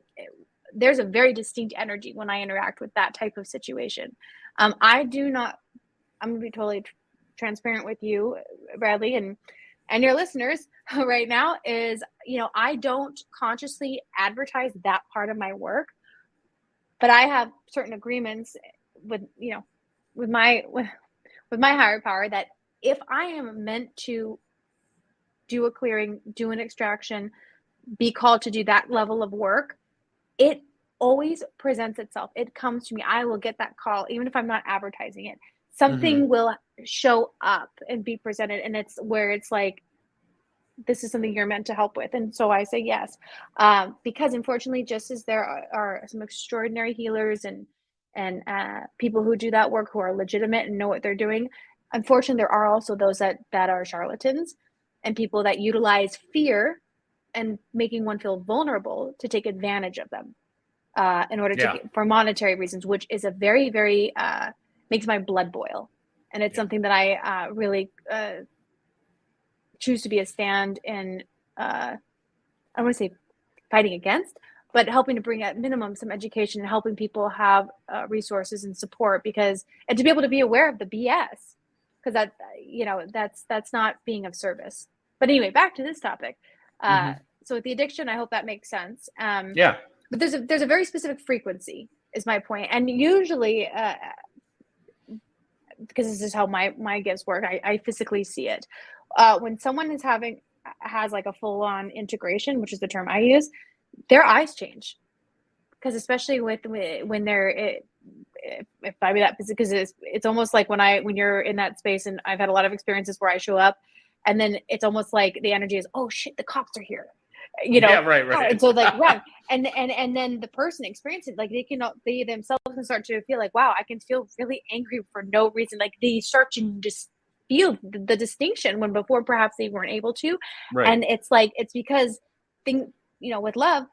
Speaker 3: there's a very distinct energy when I interact with that type of situation. I'm going to be totally transparent with you, Bradley, and your listeners right now, is, I don't consciously advertise that part of my work, but I have certain agreements with my higher power, that if I am meant to do a clearing, do an extraction, be called to do that level of work, it always presents itself. It comes to me. I will get that call, even if I'm not advertising it. Something will show up and be presented, and it's where it's like, this is something you're meant to help with. And so I say yes, because unfortunately, just as there are some extraordinary healers and people who do that work, who are legitimate and know what they're doing, unfortunately, there are also those that are charlatans and people that utilize fear and making one feel vulnerable to take advantage of them, in order to for monetary reasons, which is a very, very makes my blood boil. And it's something that I really choose to be a stand in, I don't want to say fighting against, but helping to bring at minimum some education and helping people have resources and support, and to be able to be aware of the BS, because that's not being of service. But anyway, back to this topic. So with the addiction, I hope that makes sense. But there's a very specific frequency, is my point. And usually, because this is how my gifts work, I physically see it. When someone has like a full-on integration, which is the term I use, their eyes change. Because especially when they're, if I be that, because it's almost like when you're in that space, and I've had a lot of experiences where I show up, and then it's almost like the energy is, oh shit, the cops are here, right. And so like run, and then the person experiencing, like they themselves can start to feel like, wow, I can feel really angry for no reason. Like they start to just feel the distinction when before perhaps they weren't able to. And it's like, it's because with love,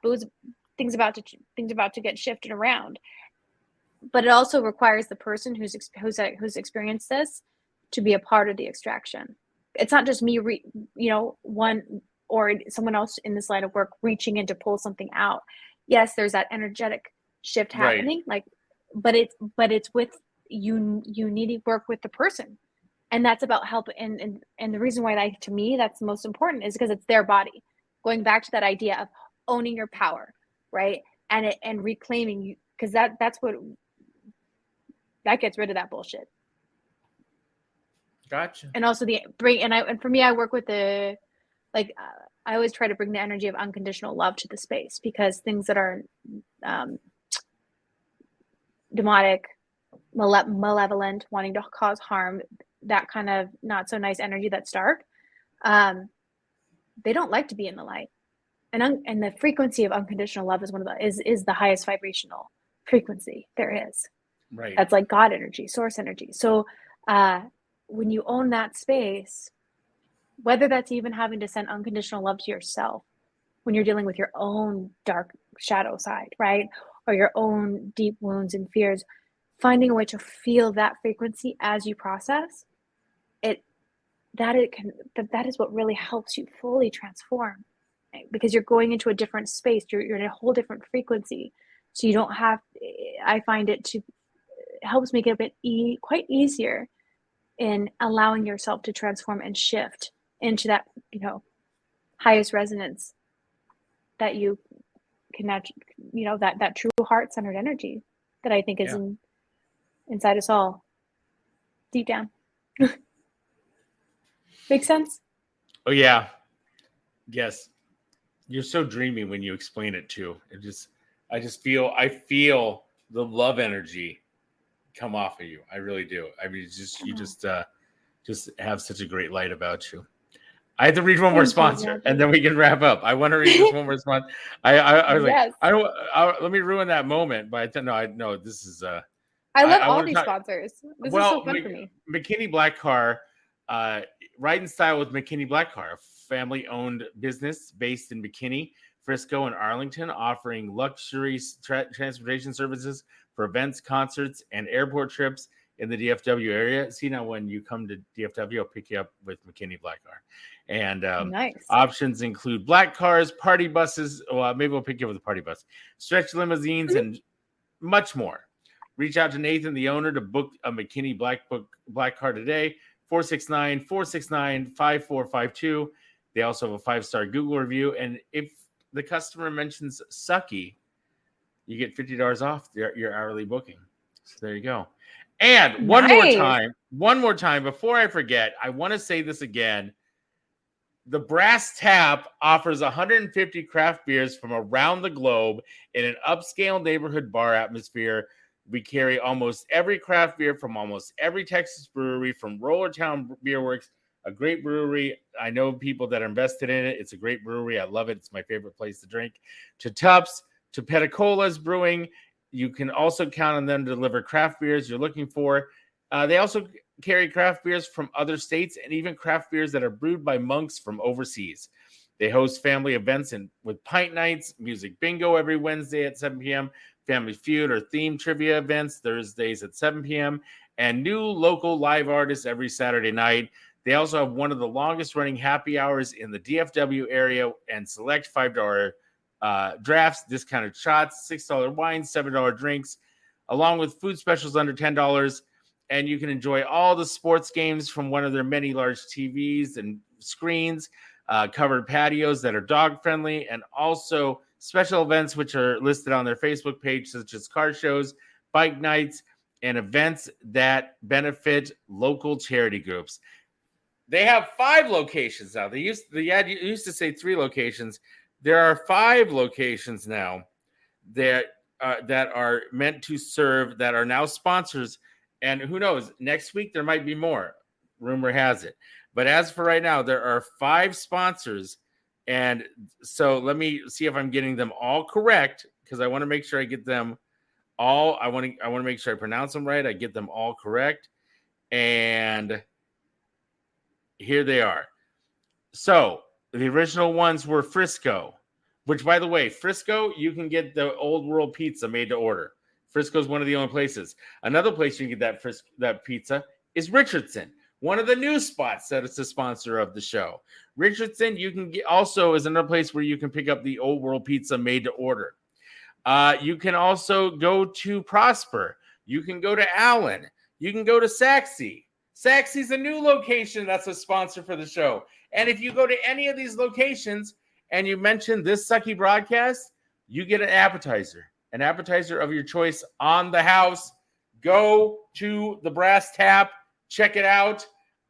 Speaker 3: things about to get shifted around. But it also requires the person who's experienced this to be a part of the extraction. It's not just me, one or someone else in this line of work reaching in to pull something out. Yes, there's that energetic shift happening, but it's with you need to work with the person, and that's about help. And the reason why to me that's most important is because it's their body. Going back to that idea of owning your power, right, and reclaiming you, because that gets rid of that bullshit.
Speaker 4: Gotcha.
Speaker 3: And also and for me, I work with I always try to bring the energy of unconditional love to the space, because things that are demonic, malevolent, wanting to cause harm, that kind of not so nice energy that's dark, they don't like to be in the light. And the frequency of unconditional love is is the highest vibrational frequency there is.
Speaker 4: Right.
Speaker 3: That's like God energy, source energy. So when you own that space, whether that's even having to send unconditional love to yourself when you're dealing with your own dark shadow side, right? Or your own deep wounds and fears, finding a way to feel that frequency as you process it, that is what really helps you fully transform, right? Because you're going into a different space. You're in a whole different frequency. So you don't have, I find it helps make it a bit quite easier in allowing yourself to transform and shift into that, highest resonance that you can, that true heart-centered energy that I think is inside us all, deep down. Make sense?
Speaker 4: Oh yeah. Yes. You're so dreamy when you explain it too. I feel the love energy come off of you. I really do. I mean, you just have such a great light about you. I have to read one more sponsor, and then we can wrap up. I want to read just one more sponsor. I was
Speaker 3: yes.
Speaker 4: like, let me ruin that moment, but no, this is.
Speaker 3: I love all these sponsors. This is so fun for me.
Speaker 4: McKinney Black Car, Ride in Style with McKinney Black Car, a family-owned business based in McKinney, Frisco, and Arlington, offering luxury transportation services for events, concerts, and airport trips in the DFW area. See, now when you come to DFW, I'll pick you up with McKinney Black Car. And
Speaker 3: nice.
Speaker 4: Options include black cars, party buses. Well, maybe we'll pick you up with a party bus, stretch limousines, and much more. Reach out to Nathan, the owner, to book a McKinney Black Car today. 469-469-5452. They also have a 5-star Google review. And if the customer mentions Sucky, you get $50 off your hourly booking. So there you go. And one more time, before I forget, I want to say this again. The Brass Tap offers 150 craft beers from around the globe in an upscale neighborhood bar atmosphere. We carry almost every craft beer from almost every Texas brewery, from Rollertown Beer Works, a great brewery. I know people that are invested in it. It's a great brewery. I love it. It's my favorite place to drink. To Tupps, to Petticola's Brewing. You can also count on them to deliver craft beers you're looking for. They also carry craft beers from other states and even craft beers that are brewed by monks from overseas. They host family events with pint nights, music bingo every Wednesday at 7 p.m., Family Feud or theme trivia events Thursdays at 7 p.m., and new local live artists every Saturday night. They also have one of the longest running happy hours in the DFW area and select $5 drafts, discounted shots, $6 wines, $7 drinks, along with food specials under $10. And you can enjoy all the sports games from one of their many large TVs and screens, covered patios that are dog friendly, and also special events which are listed on their Facebook page, such as car shows, bike nights, and events that benefit local charity groups. They have 5 locations now. The ad used to say 3 locations. There are 5 locations now that are meant to serve, that are now sponsors. And who knows, next week there might be more. Rumor has it. But as for right now, there are 5 sponsors. And so let me see if I'm getting them all correct, because I want to make sure I get them all. I want to make sure I pronounce them right. I get them all correct. And here they are. So the original ones were Frisco, which, by the way, Frisco, you can get the Old World pizza made to order. Frisco is one of the only places. Another place you can get that pizza is Richardson, one of the new spots that is a sponsor of the show. Richardson, you can get also is another place where you can pick up the Old World pizza made to order. You can also go to Prosper. You can go to Allen. You can go to Saxy. Saxy's a new location that's a sponsor for the show. And if you go to any of these locations and you mention this Sucky broadcast, you get an appetizer of your choice on the house. Go to the Brass Tap. Check it out.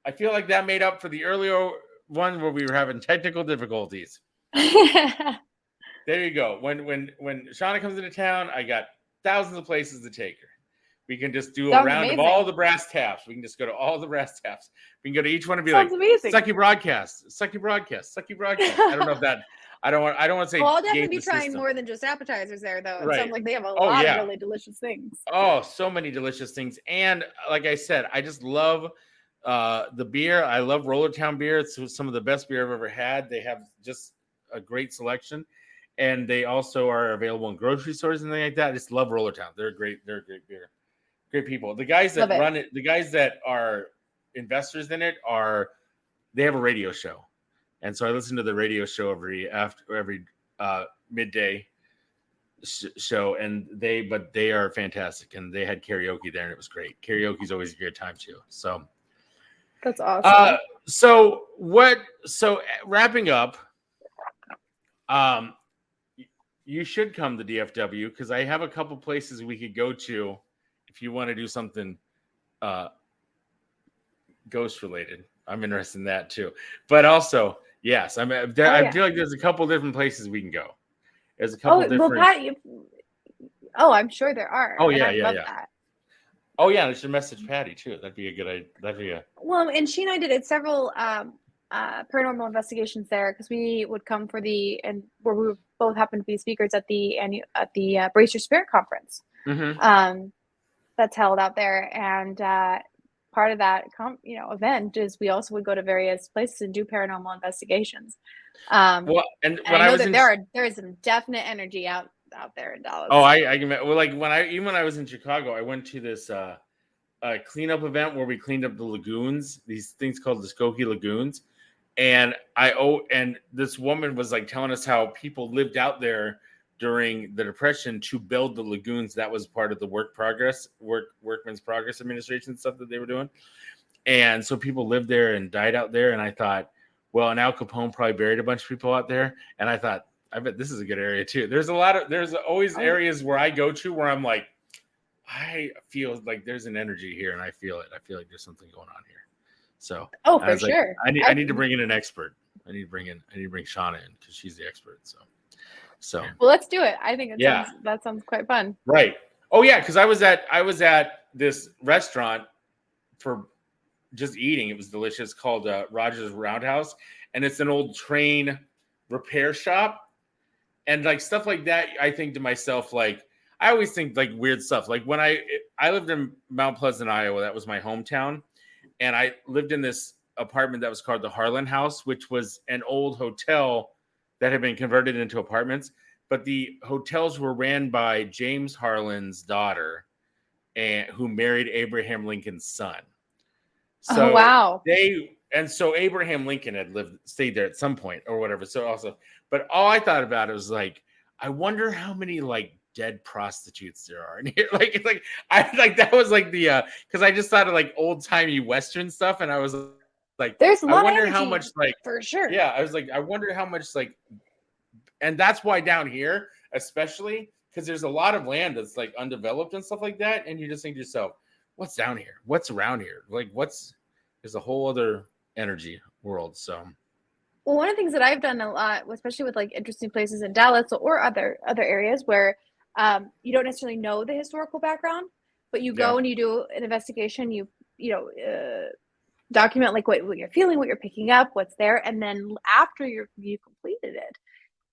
Speaker 4: I feel like that made up for the earlier one where we were having technical difficulties. There you go. When Chauna comes into town, I got thousands of places to take her. We can just do a round of all the brass taps. We can just go to all the brass taps. We can go to each one and be like,
Speaker 3: amazing.
Speaker 4: Sucky broadcast, Sucky broadcast, Sucky broadcast. I don't know if that. I don't want to say.
Speaker 3: Well, I'll definitely be trying more than just appetizers there, though. It sounds like they have a lot of really delicious things.
Speaker 4: Oh, so many delicious things. And like I said, I just love the beer. I love Rollertown beer. It's some of the best beer I've ever had. They have just a great selection. And they also are available in grocery stores and things like that. I just love Rollertown. They're a great beer. Great people. The guys that run it, the guys that are investors in it they have a radio show. And so I listen to the radio show every midday show, and they are fantastic. And they had karaoke there, and it was great. Karaoke is always a good time too. So
Speaker 3: that's awesome.
Speaker 4: So wrapping up, you should come to DFW because I have a couple places we could go to if you want to do something ghost related. I'm interested in that too. But also, yes, I feel like there's a couple different places we can go. There's a couple different.
Speaker 3: Well, Pat, I'm sure there are.
Speaker 4: Oh yeah, that. Oh yeah, I should message Patty too. That'd be a good idea.
Speaker 3: Well, and she and I did several paranormal investigations there because we would come for where we both happened to be speakers at the Brace Your Spirit conference.
Speaker 4: Mm-hmm.
Speaker 3: That's held out there, and part of that event is we also would go to various places and do paranormal investigations. Well, and when I know that there is some definite energy out there in Dallas.
Speaker 4: Oh, I can. Well, like when I was in Chicago, I went to this cleanup event where we cleaned up the lagoons. These things called the Skokie lagoons, and this woman was like telling us how people lived out there during the Depression to build the lagoons. That was part of the Workmen's Progress Administration stuff that they were doing. And so people lived there and died out there. And I thought, well, and Al Capone probably buried a bunch of people out there. And I thought, I bet this is a good area too. There's always areas where I go to where I'm like, I feel like there's an energy here and I feel it. I feel like there's something going on here. So
Speaker 3: for sure.
Speaker 4: Like, I need to bring in an expert. I need to bring Chauna in because she's the expert. So
Speaker 3: well, let's do it. I think that sounds quite fun.
Speaker 4: Right. Oh yeah, because I was at this restaurant for just eating. It was delicious, called Rogers Roundhouse, and it's an old train repair shop, and like stuff like that. I think to myself, like I always think like weird stuff. Like when I lived in Mount Pleasant, Iowa, that was my hometown, and I lived in this apartment that was called the Harlan House, which was an old hotel that had been converted into apartments, but the hotels were ran by James Harlan's daughter, and who married Abraham Lincoln's son. So
Speaker 3: wow.
Speaker 4: So Abraham Lincoln had stayed there at some point or whatever. So also, but all I thought about it was like, I wonder how many like dead prostitutes there are in here. That was like the because I just thought of like old timey Western stuff, and I was like,
Speaker 3: there's a lot
Speaker 4: I wonder
Speaker 3: of
Speaker 4: how much like
Speaker 3: for sure.
Speaker 4: Yeah, I was like, I wonder how much like, and that's why down here, especially because there's a lot of land that's like undeveloped and stuff like that, and you just think to yourself, what's down here? What's around here? Like, there's a whole other energy world. So,
Speaker 3: well, one of the things that I've done a lot, especially with like interesting places in Dallas or other areas where you don't necessarily know the historical background, but you go and you do an investigation. You document like what you're feeling, what you're picking up, what's there, and then after you completed it,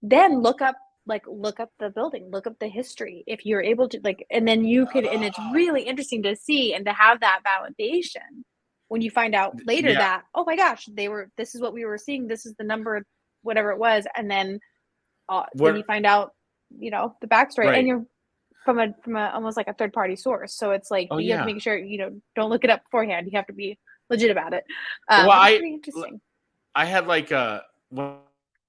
Speaker 3: then look up the building, look up the history if you're able to, like, and then you could, and it's really interesting to see and to have that validation when you find out later that, oh my gosh, this is what we were seeing, this is the number, whatever it was, and then you find out the backstory, right. And you're from a almost like a third party source, so it's like you have to make sure don't look it up beforehand. You have to be legit about it. Pretty interesting. I
Speaker 4: had like when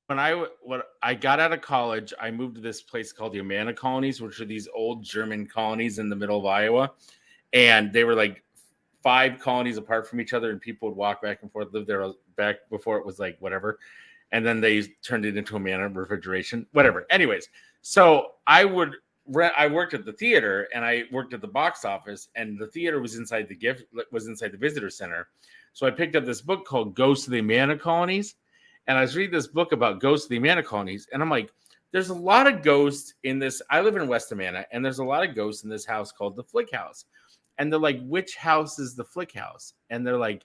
Speaker 4: I got out of college, I moved to this place called the Amana Colonies, which are these old German colonies in the middle of Iowa, and they were like 5 colonies apart from each other, and people would walk back and forth, live there back before it was like whatever, and then they turned it into Amana refrigeration, whatever. Anyways, so I would I worked at the theater and I worked at the box office, and the theater was inside the visitor center. So I picked up this book called Ghosts of the Amana Colonies, and I was reading this book about ghosts of the Amana Colonies, and I'm like, there's a lot of ghosts in this. I live in West Amana, and there's a lot of ghosts in this house called the Flick House. And they're like, which house is the Flick House? And they're like,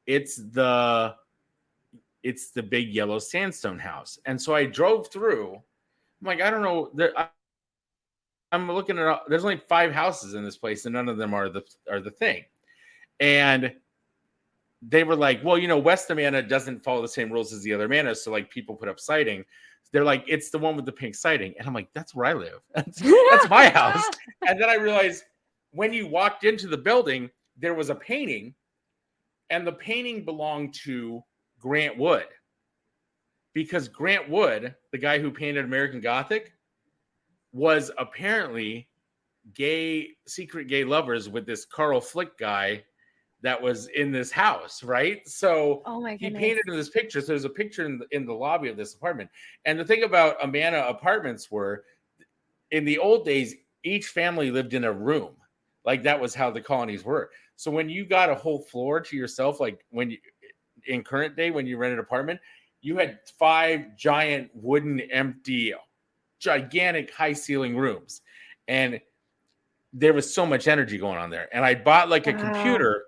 Speaker 4: it's the big yellow sandstone house. And so I drove through. I'm like, I don't know. I'm looking at. There's only 5 houses in this place, and none of them are the thing. And they were like, well, West Amana doesn't follow the same rules as the other Amanas, so like people put up siding. They're like, it's the one with the pink siding, and I'm like, that's where I live. That's my house. And then I realized when you walked into the building, there was a painting, and the painting belonged to Grant Wood, because Grant Wood, the guy who painted American Gothic, was apparently secret gay lovers with this Carl Flick guy that was in this house, right? So he painted in this picture. So there's a picture in the lobby of this apartment. And the thing about Amana apartments were, in the old days, each family lived in a room. Like that was how the colonies were. So when you got a whole floor to yourself, like in current day, when you rent an apartment, you had 5 giant wooden, empty, gigantic high ceiling rooms. And there was so much energy going on there. And I bought a computer.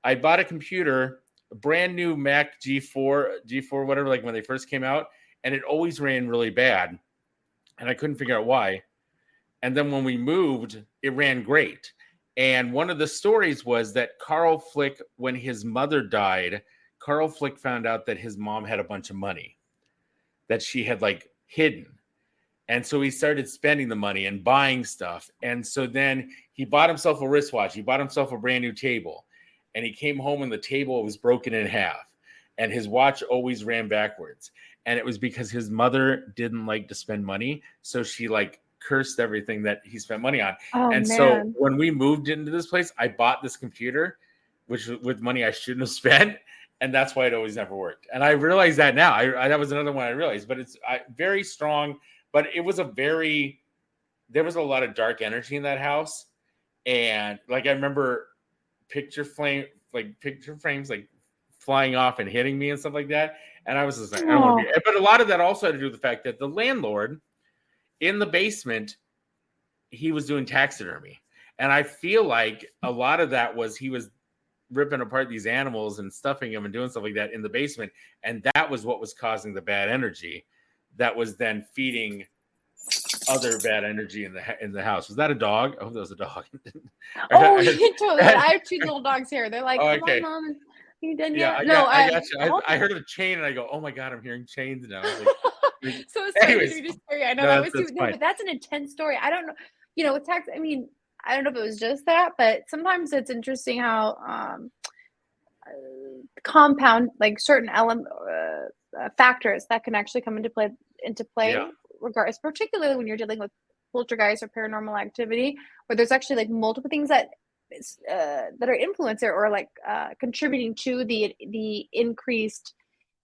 Speaker 4: I bought a computer, a brand new Mac G4, whatever, like when they first came out. And it always ran really bad. And I couldn't figure out why. And then when we moved, it ran great. And one of the stories was that Carl Flick, when his mother died, Carl Flick found out that his mom had a bunch of money that she had hidden. And so he started spending the money and buying stuff. And so then he bought himself a wristwatch. He bought himself a brand new table. And he came home and the table was broken in half. And his watch always ran backwards. And it was because his mother didn't like to spend money. So she cursed everything that he spent money on. So when we moved into this place, I bought this computer, which with money I shouldn't have spent. And that's why it always never worked. And I realize that now. That was another one I realized. But it's very strong. But it was there was a lot of dark energy in that house. And I remember picture frames flying off and hitting me and stuff like that. And I was just like, I don't want to be. But a lot of that also had to do with the fact that the landlord in the basement, he was doing taxidermy. And I feel like a lot of that was he was ripping apart these animals and stuffing them and doing stuff like that in the basement. And that was what was causing the bad energy that was then feeding other bad energy in the house. Was that a dog? I hope that was a dog.
Speaker 3: Totally. I have 2 little dogs here. They're like, come on, Mom. Are you done yet?
Speaker 4: I got you. I heard a chain and I go, oh my God, I'm hearing chains now.
Speaker 3: So sorry, scary. I know that was too, but that's an intense story. I don't know, with tax, I mean, I don't know if it was just that, but sometimes it's interesting how compound certain factors that can actually come into play regardless, particularly when you're dealing with poltergeist or paranormal activity, where there's actually multiple things that are influencer or contributing to the increased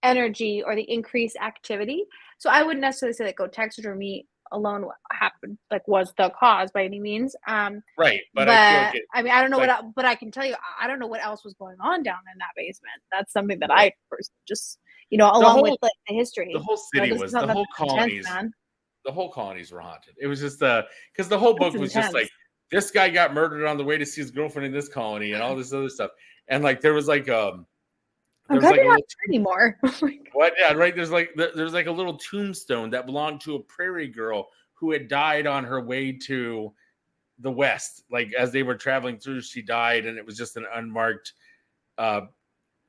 Speaker 3: energy or the increased activity. So I wouldn't necessarily say that taxidermy alone happened was the cause by any means.
Speaker 4: Right, but I
Speaker 3: don't know but I can tell you I don't know what else was going on down in that basement. That's something that I personally just along with the history.
Speaker 4: The whole city was the whole colonies. The whole colonies were haunted. It was just because the whole book was intense. Just this guy got murdered on the way to see his girlfriend in this colony and all this other stuff. And there was
Speaker 3: I'm glad you're not anymore.
Speaker 4: What? Yeah, right. There's a little tombstone that belonged to a prairie girl who had died on her way to the west. As they were traveling through, she died, and it was just an unmarked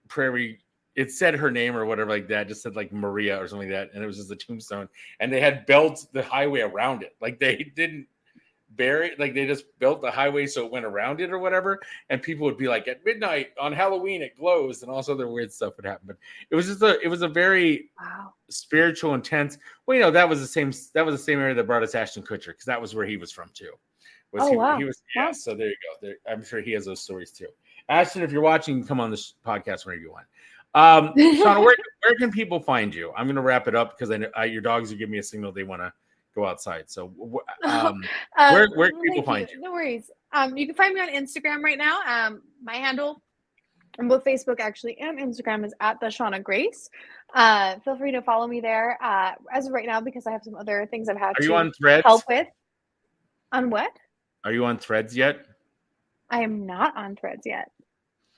Speaker 4: prairie. It said her name or whatever like that. Just said Maria or something like that, and it was just a tombstone. And they had built the highway around it. They didn't bury they just built the highway so it went around it or whatever, and people would be at midnight on Halloween it glows, and all this other weird stuff would happen. But it was a very spiritual, intense. Well, that was the same area that brought us Ashton Kutcher, because that was where he was from too. He was so there you go. I'm sure he has those stories too. Ashton, if you're watching, you can come on this podcast whenever you want. Shauna, where can people find you? I'm going to wrap it up because I know your dogs are giving me a signal they want to go outside. So
Speaker 3: Where
Speaker 4: can people find you?
Speaker 3: No worries. You can find me on Instagram right now. My handle on both Facebook actually and Instagram is at the Chauna Grace. Feel free to follow me there. As of right now, because I have some other things I've had
Speaker 4: Are you on Threads?
Speaker 3: help with. On what?
Speaker 4: Are you on Threads yet?
Speaker 3: I am not on Threads yet.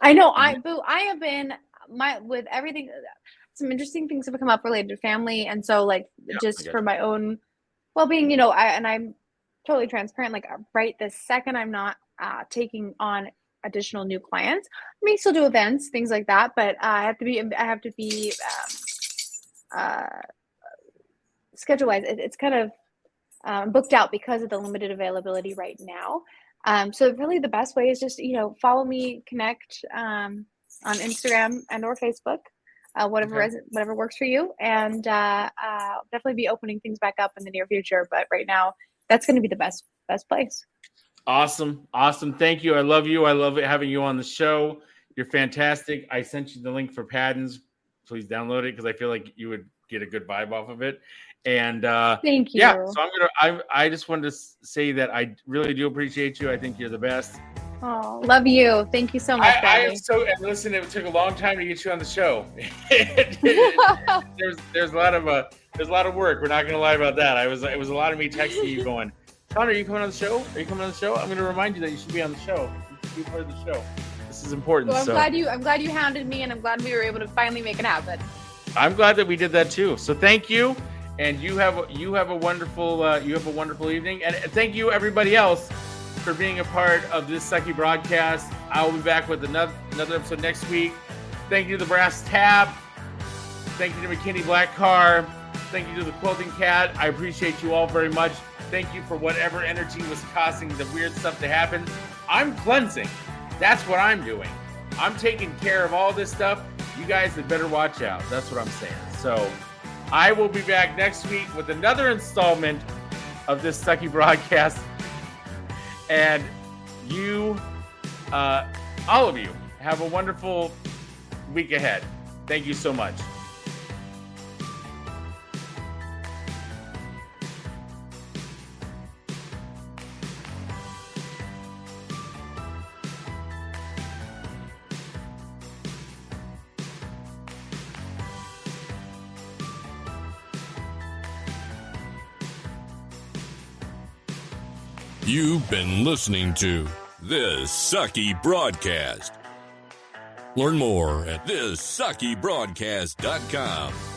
Speaker 3: I know. I have been with everything. Some interesting things have come up related to family, and so just for my own well-being, I'm totally transparent. Like right this second, I'm not taking on additional new clients. I may still do events, things like that, but I have to be schedule wise. It's kind of booked out because of the limited availability right now. So really the best way is just, follow me, connect on Instagram and or Facebook, whatever works for you. And I'll definitely be opening things back up in the near future. But right now, that's going to be the best place.
Speaker 4: Awesome. Thank you. I love you. I love having you on the show. You're fantastic. I sent you the link for Paddens. Please download it because I feel like you would get a good vibe off of it. And
Speaker 3: thank you.
Speaker 4: Yeah, so I just wanted to say that I really do appreciate you. I think you're the best.
Speaker 3: Oh, love you. Thank you so much.
Speaker 4: I am so. And listen, it took a long time to get you on the show. There's a lot of work. We're not going to lie about that. It was a lot of me texting you going, Connor, are you coming on the show? Are you coming on the show? I'm going to remind you that you should be on the show. You should be part of the show. This is important.
Speaker 3: Well, I'm glad you hounded me, and I'm glad we were able to finally make it happen.
Speaker 4: I'm glad that we did that too. So thank you. And you have a wonderful evening, and thank you everybody else for being a part of this Sucky broadcast. I will be back with another episode next week. Thank you to the Brass Tap. Thank you to McKinney Black Car. Thank you to the Quilting Cat. I appreciate you all very much. Thank you for whatever energy was causing the weird stuff to happen. I'm cleansing. That's what I'm doing. I'm taking care of all this stuff. You guys had better watch out. That's what I'm saying. So I will be back next week with another installment of this Sucky broadcast. And you, all of you, have a wonderful week ahead. Thank you so much.
Speaker 1: You've been listening to This Sucky Broadcast. Learn more at thissuckybroadcast.com.